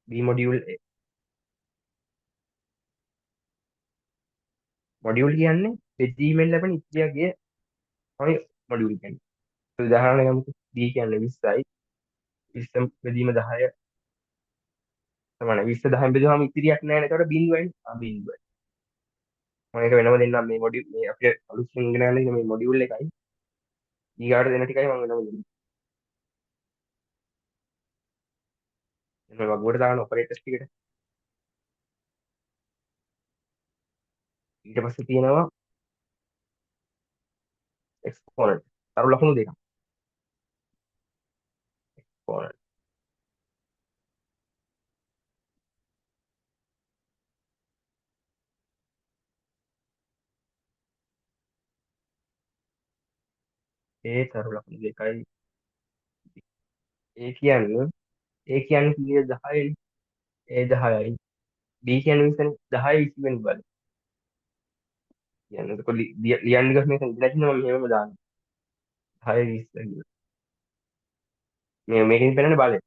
B module module කියන්නේ බෙදීමෙන් ලැබෙන ඉතිරියගේ තමයි මොඩියුල් කියන්නේ. උදාහරණයක් ගමුකෝ. B කියන්නේ 20යි 20 බෙදීම 10 සමානයි. 20 10 බෙදුවම ඉතිරියක් නැහැ නේද? ඒකට බිඳුවයි. බිඳුවයි. මම ඒක වෙනම දෙන්නම් මේ මොඩියුල් මේ අපිට අලුත්ෙන් ඉගෙන ගන්න මේ මොඩියුල් එකයි ඊගාට දෙන ටිකයි මම වෙනම දෙන්නම්. මේ වගුවට දාන ඔපරේටර්ස් ටිකට. ඊට පස්සේ තියෙනවා එක්ස්පොනන්ට්. අර ලකුණු දෙකක්. එක්ස්පොනන්ට්. ඒ තරු ලකුණු දෙකයි. ඒ කියන්නේ කීයද 10යි. ඒ 10යි. B කියන්නේ 20නේ. 10යි 20 වෙනි බල. කියන්නේ එතකොට ලියන්න ගියොත් මේක ඉඳලා මම මෙහෙමම දානවා. 10යි 20 කියලා. මේ මේකෙන් පෙන්නන්නේ බලය.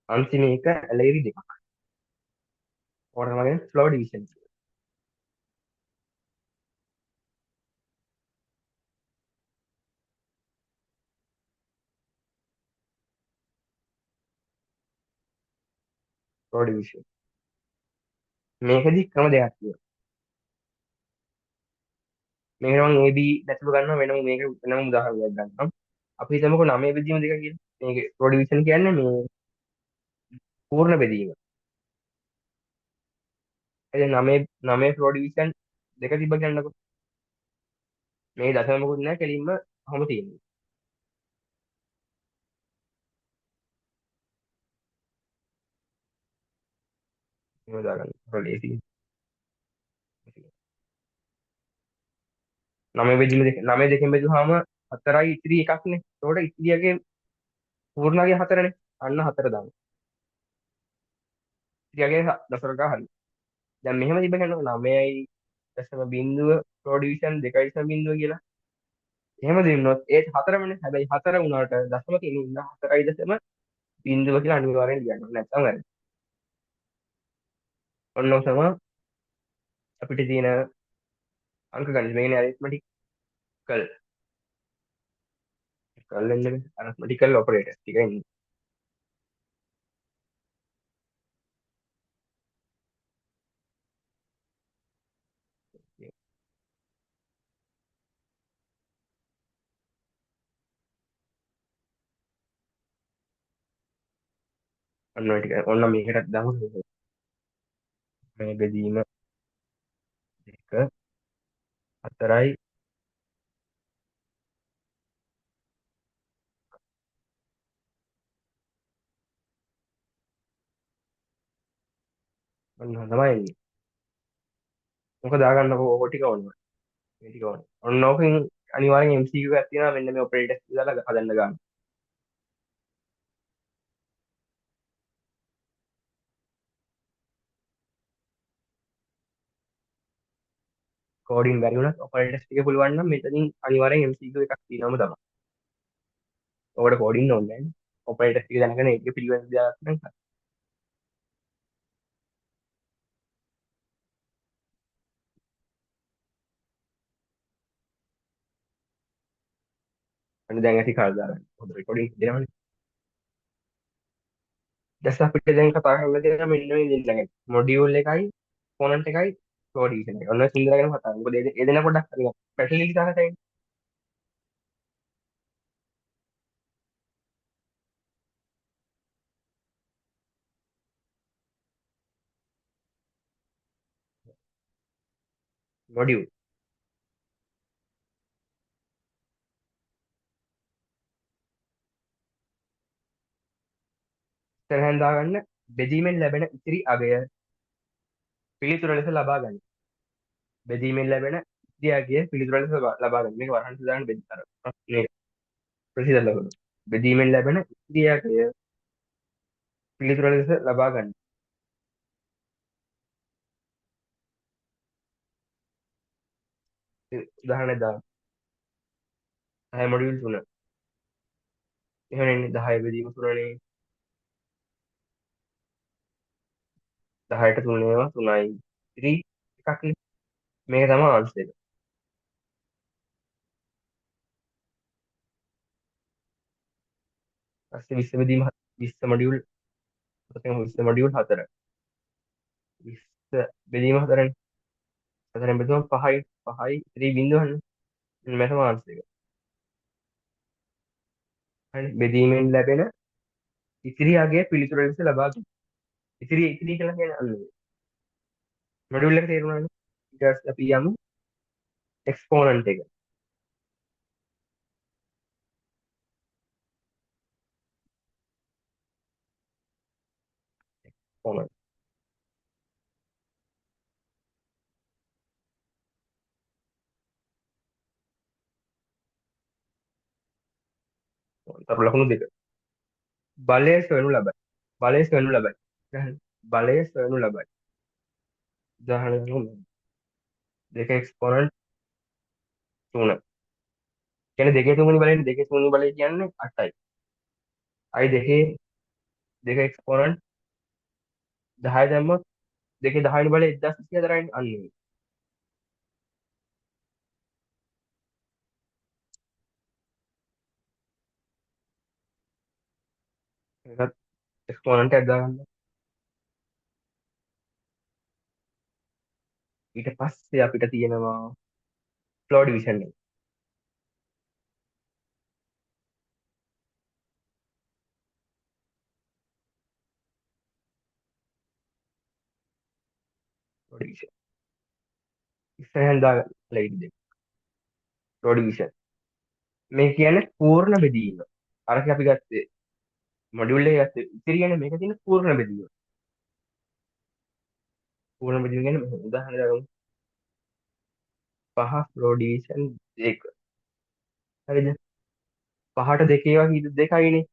අන්තිම එක ඇලේරි දෙකක්. ඕකට තමයි ෆ්ලෝ ඩිවිෂන්. Flow division. මේකෙදි ක්‍රම දෙකක් තියෙනවා. මේක මම AB නැතුව ගන්නවා වෙනම මේක වෙනම උදාහරණයක් ගන්නම්. අපි හිතමුකෝ 9 බෙදීම 2 කියලා. මේකේ රෝ ඩිවිෂන් කියන්නේ මේ පූර්ණ බෙදීම. එතන 9 රෝ ඩිවිෂන් 2 තිබ්බ කියන්නකෝ. මේ දශම මොකුත් නැහැ කෙලින්ම කොහොම තියෙන්නේ. මේක දාගන්න. රෝ ලේසි. 9 බෙදීම 2 9 දෙකෙන් බෙදුවාම 4යි ඉතිරි එකක්නේ. ඒකට ඉතිරියගේ පූර්ණගේ 4නේ. අන්න 4 දාන්න. ඉතිරියගේ දශමක හරි. දැන් මෙහෙම තිබ්බ කියන්නකෝ 9යි දශම බිංදුව රෝ ඩිවිෂන් 2යි දශම බිංදුව කියලා. එහෙම දෙන්නොත් ඒත් 4මනේ. හැබැයි 4 වුණාට දශම තියෙන ඉන්න 4යි දශම බිංදුව කියලා අනිවාර්යෙන් ලියන්න ඕනේ. නැත්නම් වැරදි. ඔන්න ඔතම අපිට තියෙන අංක ගණිත මේකනේ ඇරිත්මැටිකල් කල්ලෙන්නේ ඇරිත්මැටිකල් ඔපරේටර් ටික ඉන්නේ. ඔන්න ඔය ටික ඔන්න මේකටත් දාමු. මේ බෙදීම 2 4යි ඔන්න තමයි එන්නේ. මොක දාගන්නකො ඕක ටික ඔන්න. මේ ටික ඕන. ඔන්න ඕකෙන් අනිවාර්යෙන් MCQ එකක් තියෙනවා මෙන්න මේ ඔපරේටර්ස් දාලා හදන්න ගන්න. කෝඩින් බැරි වුණත් ඔපරේටර්ස් ටික පුළුවන් නම් මෙතනින් අනිවාර්යෙන් MCQ එකක් තියෙනවම තමයි. ඔකට කෝඩින් ඕනේ නැහැ. ඔපරේටර්ස් ටික දැනගෙන ඒක පිළිවෙල දාලා නම් අන්න දැන් ඇති කාල් දාගන්න. හොඳ රෙකෝඩින් දෙනවනේ. දැන් අපිට දැන් කතා කරලා තියෙන මෙන්න මේ දෙන්න ගැන. මොඩියුල් එකයි කොනන්ට් එකයි කෝඩින් එකයි. ඔන්න සින්දර ගැන කතා කරමු. මොකද ඒ දෙන පොඩ්ඩක් හරි පැටලිලි තාකට මොඩියුල් ඉස්සරහෙන් දාගන්න බෙදීමෙන් ලැබෙන ඉතිරි අගය පිළිතුර ලෙස ලබා ගන්න. බෙදීමෙන් ලැබෙන ඉතිරි අගය පිළිතුර ලෙස ලබා ගන්න. මේක වරහන් දාන්න බෙදතර. මේ ප්‍රසිද්ධ ලකුණු. බෙදීමෙන් ලැබෙන ඉතිරි අගය පිළිතුර ලෙස ලබා ගන්න. උදාහරණයක් දාන්න. 10 මොඩියුල් 3. එහෙනම් 10 බෙදීම 3නේ. 10ට 3 ඒවා 3යි. ඉතිරි එකක් නේ. මේක තමයි ආන්සර් එක. ඊපස්සේ 20 බෙදීම 20 මොඩියුල් 20 මොඩියුල් 4. 20 බෙදීම 4නේ. 4ෙන් බෙදුවම 5යි 5යි ඉතිරි බිංදුවන්නේ. මෙන්න තමයි ආන්සර් එක. හරි බෙදීමෙන් ලැබෙන ඉතිරි අගය පිළිතුර ලෙස ලබා ගන්න. ඉතිරි කියලා කියන්නේ අන්න මොඩියුල් එක තේරුණානේ. ඊට පස්සේ අපි යමු එක්ස්පෝනන්ට් එක. එක්ස්පෝනන්ට්. තරු ලකුණු දෙක. බලය සොයනු ලබයි. බලය සොයනු ලබයි. දැන් බලය සොයනු ලබයි. උදාහරණයක් දෙක එක්ස්පෝනන්ට් 3. කියන්නේ දෙකේ තුන්වෙනි බලයෙන් දෙකේ තුන්වෙනි බලය කියන්නේ 8යි. අයි දෙක එක්ස්පෝනන්ට් 10 දැම්මොත් දෙකේ 10 වෙනි බලය 1234යි අන්න ඒ. ඒකත් එක්ස්පෝනන්ට් එකක් දාගන්න. ඊට පස්සේ අපිට තියෙනවා ෆ්ලෝ ඩිවිෂන් එක. ෆ්ලෝ ඩිවිෂන් ඉස්සරහෙන් දාගන්න ස්ලයිඩ් එක. ෆ්ලෝ ඩිවිෂන් මේ කියන්නේ පූර්ණ බෙදීම. අරක අපි ගත්තේ මොඩියුල් එක ගත්තේ ඉතිරි කියන්නේ මේක තියෙන පූර්ණ බෙදීම. පූර්ණ බෙදීම කියන්නේ මෙහෙම උදාහරණ ගමු. 5 ෆ්ලෝ ඩිවිෂන් 2. හරිද? 5ට 2 ඒවා කීයද? 2යිනේ.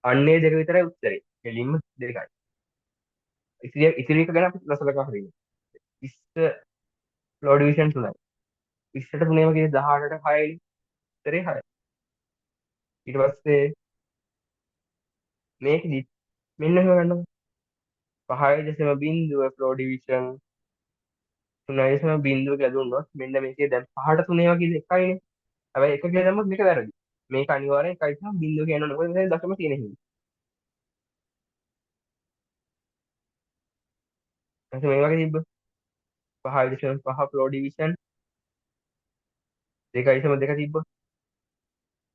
අන්නේ දෙක විතරයි උත්තරේ. කෙලින්ම 2යි. ඉතිරි එක ගැන අපි නොසලකා හරිනේ. 20 ෆ්ලෝ ඩිවිෂන් 3යි. 20ට 3 වගේ 18ට 6යි. උත්තරේ 6. ඊට පස්සේ මේකෙදි මෙන්න මෙහෙම ගන්නවා. 5.0 ෆ්ලෝ ඩිවිෂන් 3.0 කියලා දුන්නොත් මෙන්න මේකේ දැන් 5ට 3 වගේ 1යිනේ. හැබැයි එක කියලා දැම්මොත් මේක වැරදි. මේක අනිවාර්යෙන් 1යි සහ බිංදුව කියන්න ඕනේ. මොකද මෙතන දශම තියෙන හින්දා. ඊට මේ වගේ තිබ්බ 5.5 ෆ්ලෝ ඩිවිෂන් 2.2 තිබ්බ.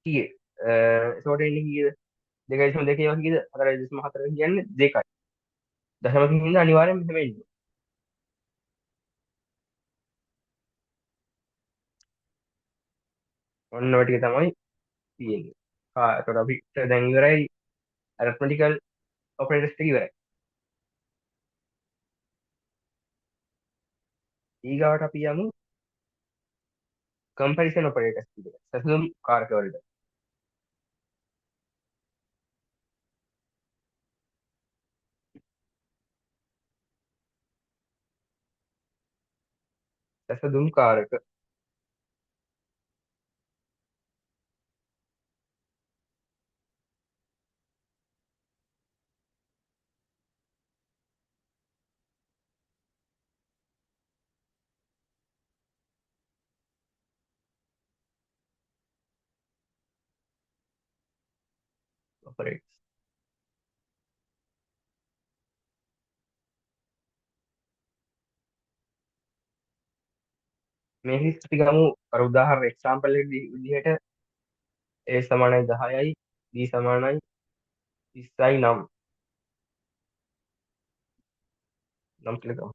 කීයේ? ඒකට එන්නේ කීයද? 2.2 ඒවා කීයද? 4.4 කියන්නේ 2යි. දශම තියෙන හින්දා අනිවාර්යෙන් මෙහෙම එන්නේ. ඔන්න ඔය ටික තමයි තියෙන්නේ. ඒකට අපිට දැන් ඉවරයි ඇරිත්මැටිකල් ඔපරේටර්ස් ටික ඉවරයි. ඊගාවට අපි යමු කම්පැරිසන් ඔපරේටර්ස් ටිකට. සැසඳුම් කාරක වලට. සැසඳුම් කාරක ඔපරේටර්ස්. මේ හිස් අපි ගමු අර උදාහරණ එක්සැම්පල් එක විදිහට A සමානයි 10යි B සමානයි 30යි නම් කියලා ගමු.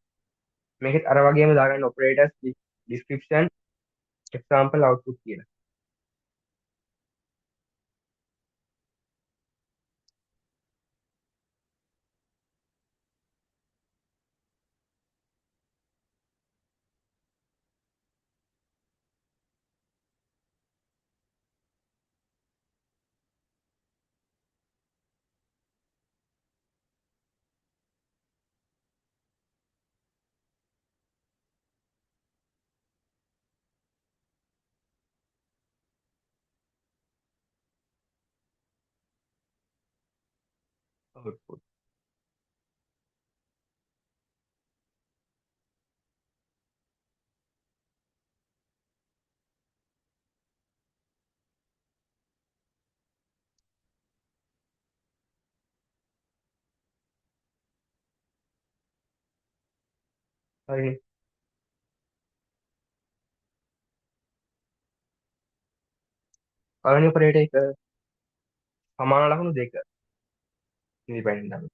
මේකෙත් අර වගේම දාගන්න ඔපරේටර්ස් ඩිස්ක්‍රිප්ෂන් එක්සැම්පල් අවුට්පුට් කියලා. අවුට්පුට්. හරිනේ. පළවෙනි ඔපරේටර් එක සමාන ලකුණු දෙක ඉන්ඩිපෙන්ඩන්ට්.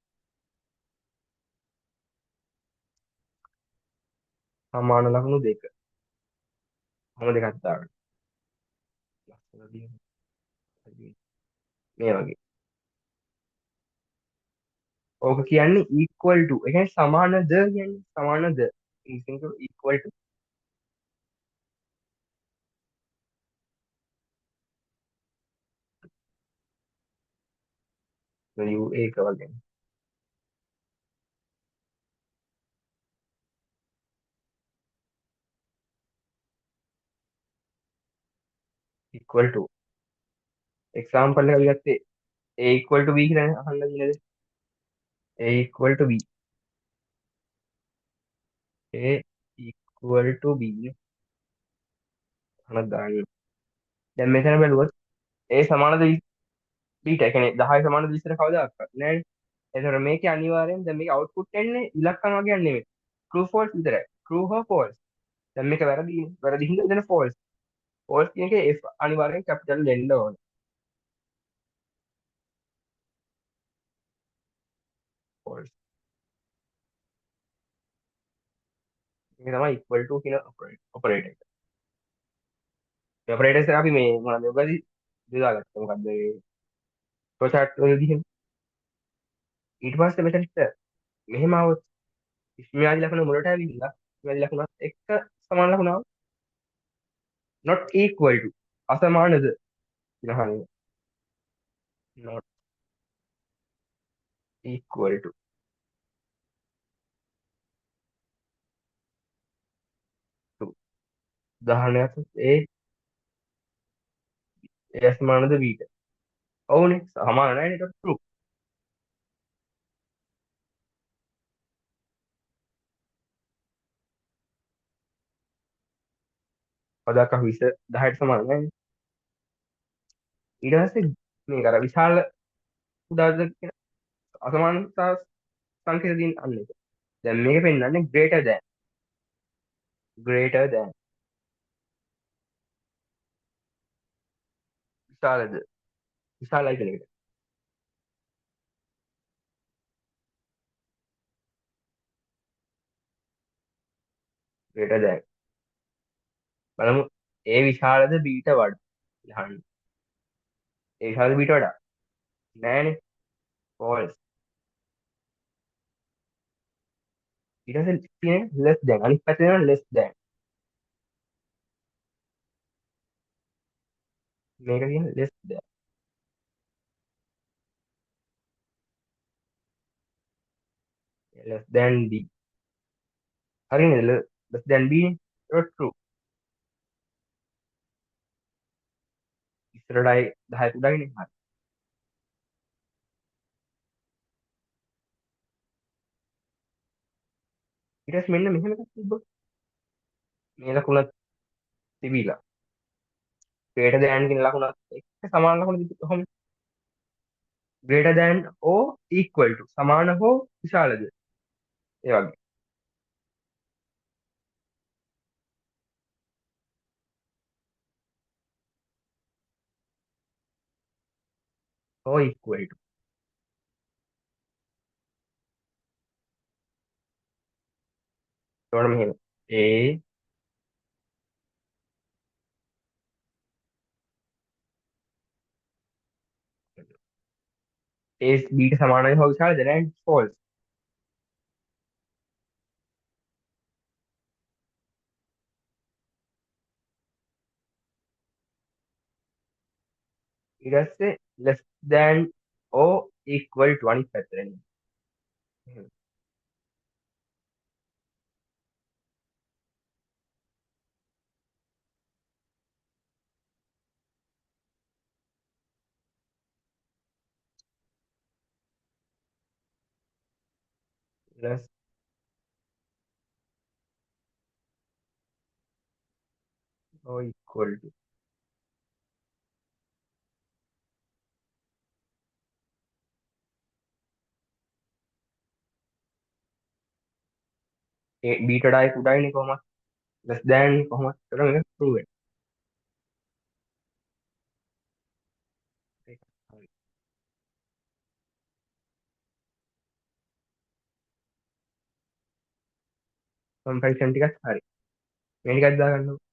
සමාන ලකුණු දෙක. මොන දෙකක්ද දාගන්න. ලස්සනදී මේ වගේ. ඕක කියන්නේ equal to. ඒ කියන්නේ සමානද කියන්නේ සමානද. equal to. ඒක වගේ. equal to. එක්සැම්පල් එක අපි ගත්තේ a equal to b කියලා අහන්න නේද? a equal to b. a equal to b නේ. අහන්න දාන්න. දැන් මෙතන බැලුවොත් a සමානද b ට. ඒ කියන්නේ 10 සමානද 20ට කවදාවත් නෑනේ. එතකොට මේකේ අනිවාර්යෙන් දැන් මේකේ අවුට්පුට් එන්නේ ඉලක්කම් වගේ නෙමෙයි. true false විතරයි. true හෝ false. දැන් මේක වැරදි හින්දා එතන false. false කියන එකේ f අනිවාර්යෙන් capital දෙන්න ඕනේ. false. මේක තමයි equal to කියන operator එක. මේ operators එක අපි මේ මොනවද ඔයගොල්ලෝ බෙදාගත්තා මොකද්ද ඒ ප්‍රොසෙට් වලදී ඊට පස්සේ මෙතනට මෙහෙම આવොත් මෙයාගේ ලකුණ මුලට ඇවිල්ලා මෙයාගේ ලකුණත් එක්ක සමාන ලකුණාව not equal to අසමානද කියලා අහන්නේ not equal to උදාහරණයක් ඒ අසමානද b ට ඔවුනේ සමාන නැහැ නේද true පදක් අහු 20 10ට සමාන නැහැ නේ. ඊට පස්සේ මේක අර විශාල උදාද කියන අසමානතා සංකේත දින් අන්න එක දැන් මේක පෙන්වන්නේ greater than විශාලද විශාලයි කියන එකට greater than බලමු ඒ විශාලද b ට වඩා අහන්න ඒ විශාලද b ට වඩා නෑනේ false ඊට පස්සේ තියෙන less than අනිත් පැත්තේ තියෙනවා less than මේක කියන less than b හරි නේද less than b නේ ඒක true ඉස්සරටයි 10 කුඩායිනේ හරි ඊට පස්සේ මෙන්න මෙහෙම එකක් තිබ්බොත් මේ ලකුණත් තිබිලා greater than කියන ලකුණත් එක්ක සමාන ලකුණ තිබ්බොත් කොහොමද greater than or equal to සමාන හෝ විශාලද ඒ වගේ or equal to එතකොට මෙහෙම a a b ට සමානයි හෝ විශාලද නෑ false ඊට පස්සේ less than or equal to අනිත් පැත්තට එන්න less or equal to a b ට වඩා කුඩායිනේ කොහොමද less than කොහොමද එතකොට මේක true වෙනවා හරි comparison ටිකක් හරි මේ ටිකක් දාගන්නවා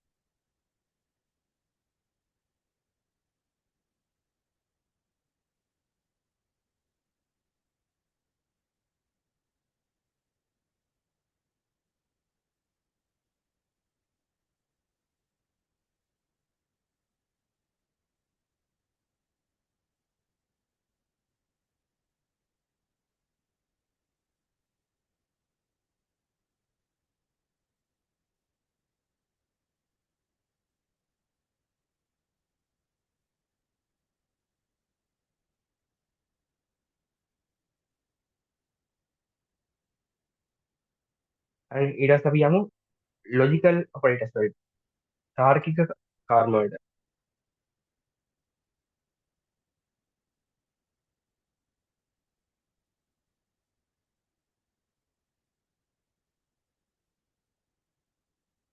හරි ඊට පස්සේ අපි යමු logical operators වලට තාර්කික කර්ම වලට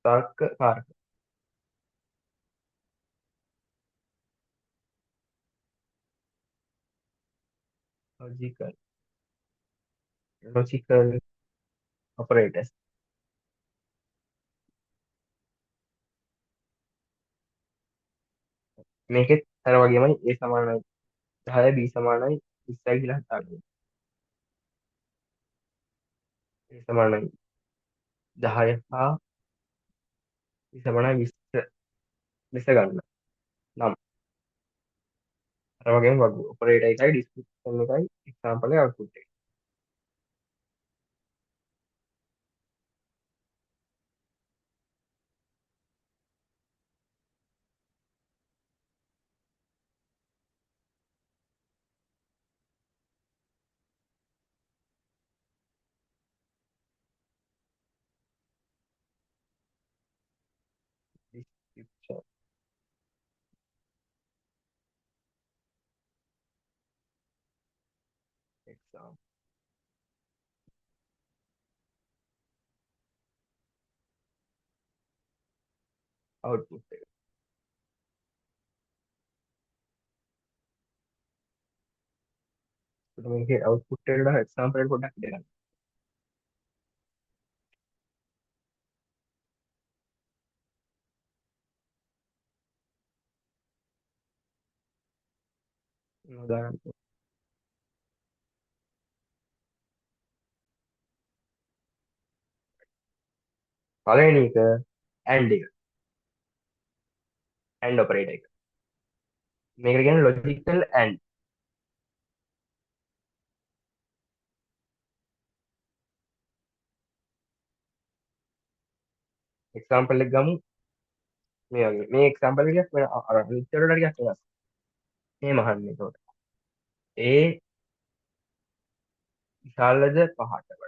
තර්ක කාරක. ලොජිකල්. Logical operators. මේකෙත් අර වගේමයි A සමානයි 10 B සමානයි 20යි කියලා හිතාගන්න. A සමානයි 10 හා B සමානයි 20 20 ගන්න. නම් අර වගේම වගු ඔපරේටර් එකයි ඩිස්ක්‍රිප්ෂන් එකයි එක්සැම්පල් එකයි අවුට්පුට් එකයි. ඩිස්ක්‍රිප්ෂන් එක්සාම් අවුට්පුට් එක. ඒකට මේකේ අවුට්පුට් එකට එක්සැම්පල් එක පොඩ්ඩක් ඉඳ ගන්න. උදාහරණ පළවෙනි එක AND එක. AND ඔපරේටර් එක. මේකට කියන්නේ ලොජිකල් AND. එක්සැම්පල් එක ගමු මේ වගේ. මේ එක්සැම්පල් එකක් වෙන අර අනිත් වලට ටිකක් වෙනස්. මේ මහන්නේ ඒකට. A විශාලද පහට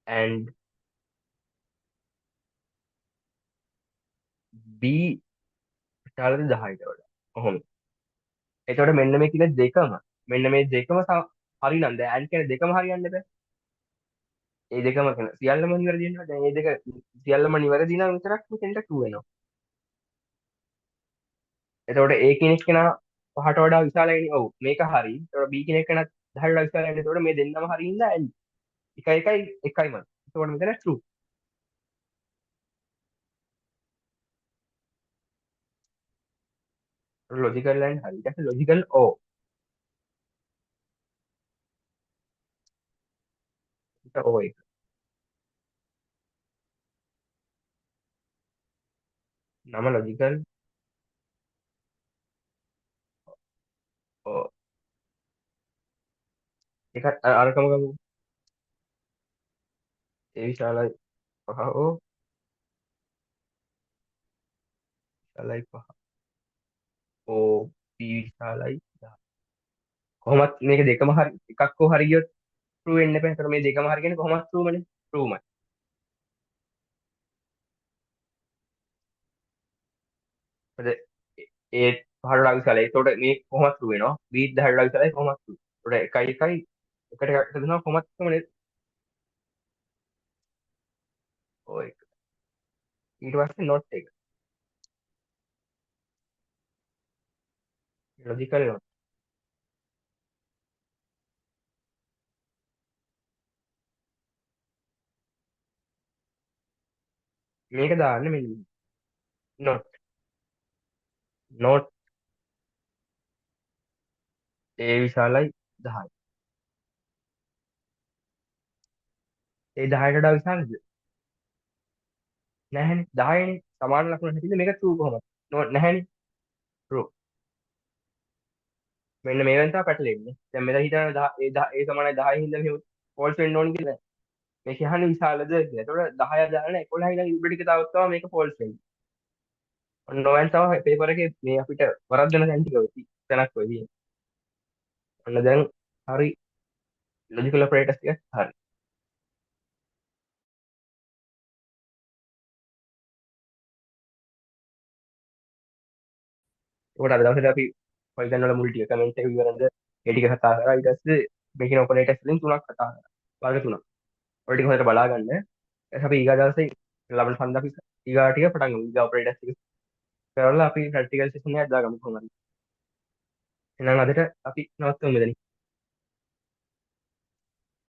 and B විශාලද 10ට වඩා. කොහොමද? එතකොට මෙන්න මේ කියන දෙකම මෙන්න මේ දෙකම හරි නම් දැන් AND කියන දෙකම හරියන්න බෑ. ඒ දෙකම කියන සියල්ලම නිවැරදි වෙනවා. දැන් මේ දෙක සියල්ලම නිවැරදි නම් විතරක් මෙතෙන්ට true වෙනවා. එතකොට A කෙනෙක් කෙනා පහට වඩා විශාලයිනේ. ඔව් මේක හරි. එතකොට B කෙනෙක් කෙනා 10ට වඩා විශාලයිනේ. එතකොට මේ දෙන්නම හරි ඉඳලා AND 1 1 1යි. එතකොට මෙතන true. ලොජිකල් and හරි. ඊට පස්සේ ලොජිකල් O. O එක. නම ලොජිකල් O. ඒක අරකම ගමු. A විශාලයි 5 O විශාලයි 5 O B විශාලයි 10. කොහොමත් මේක දෙකම හරි එකක් හෝ හරි ගියොත් true වෙන්න බෑ. ඒතර මේ දෙකම හරි කියන්නේ කොහොමත් true මනේ. true මයි. මොකද ඒ පහට වඩා විශාලයි. ඒතකොට මේ කොහොමත් true වෙනවා. B 10ට වඩා විශාලයි කොහොමත් true. ඒතකොට 1 1 එකට එකක් දෙනවා කොහොමත් true නේ. ඔය එක. ඊට පස්සේ not එක. logical not. මේක දාන්න මෙන්න not not A විශාලයි 10යි. ඒ 10ට වඩා විශාලද? නැහැනේ. 10නේ. සමාන ලකුණ හැටියට මේක true කොහොමද? not නැහැනේ. true. මෙන්න මේවෙන් තමයි පැටලෙන්නේ. දැන් මෙතන හිතන 10 ඒ සමානයි 10 හින්දා මෙහෙම false වෙන්න ඕන කියලා. මේක යහනේ විශාලද කියලා. ඒතකොට 10 දාලා 11 ඉඳන් ඉබ්බ ටික තාවත් තමයි මේක false වෙන්නේ. ඔන්න ඔයන් තමයි පේපර් එකේ මේ අපිට වරද්දන තැන් ටික වෙති. තැනක් වෙයි තියෙන්නේ. ඔන්න දැන් හරි ලොජිකල් ඔපරේටර්ස් ටික හරි. ඒකට අද දවසේ අපි Python වල මුල් ටික කමෙන්ට් එක විවරණද ඒ ටික කතා කරා. ඊට පස්සේ මේකේ ඔපරේටර්ස් වලින් තුනක් කතා කරා. වර්ග තුනක්. ඔය ටික හොඳට බලා ගන්න. ඊට අපි ඊගා දවසේ ලබන සඳ අපි ඊගාටික පටන් ගමු. ඊගා ඔපරේටර්ස් ටික කරලා අපි ප්‍රැක්ටිකල් සෙෂන් එකක් දාගමු කොහොමද. එහෙනම් අදට අපි නවත්වමු මෙතනින්.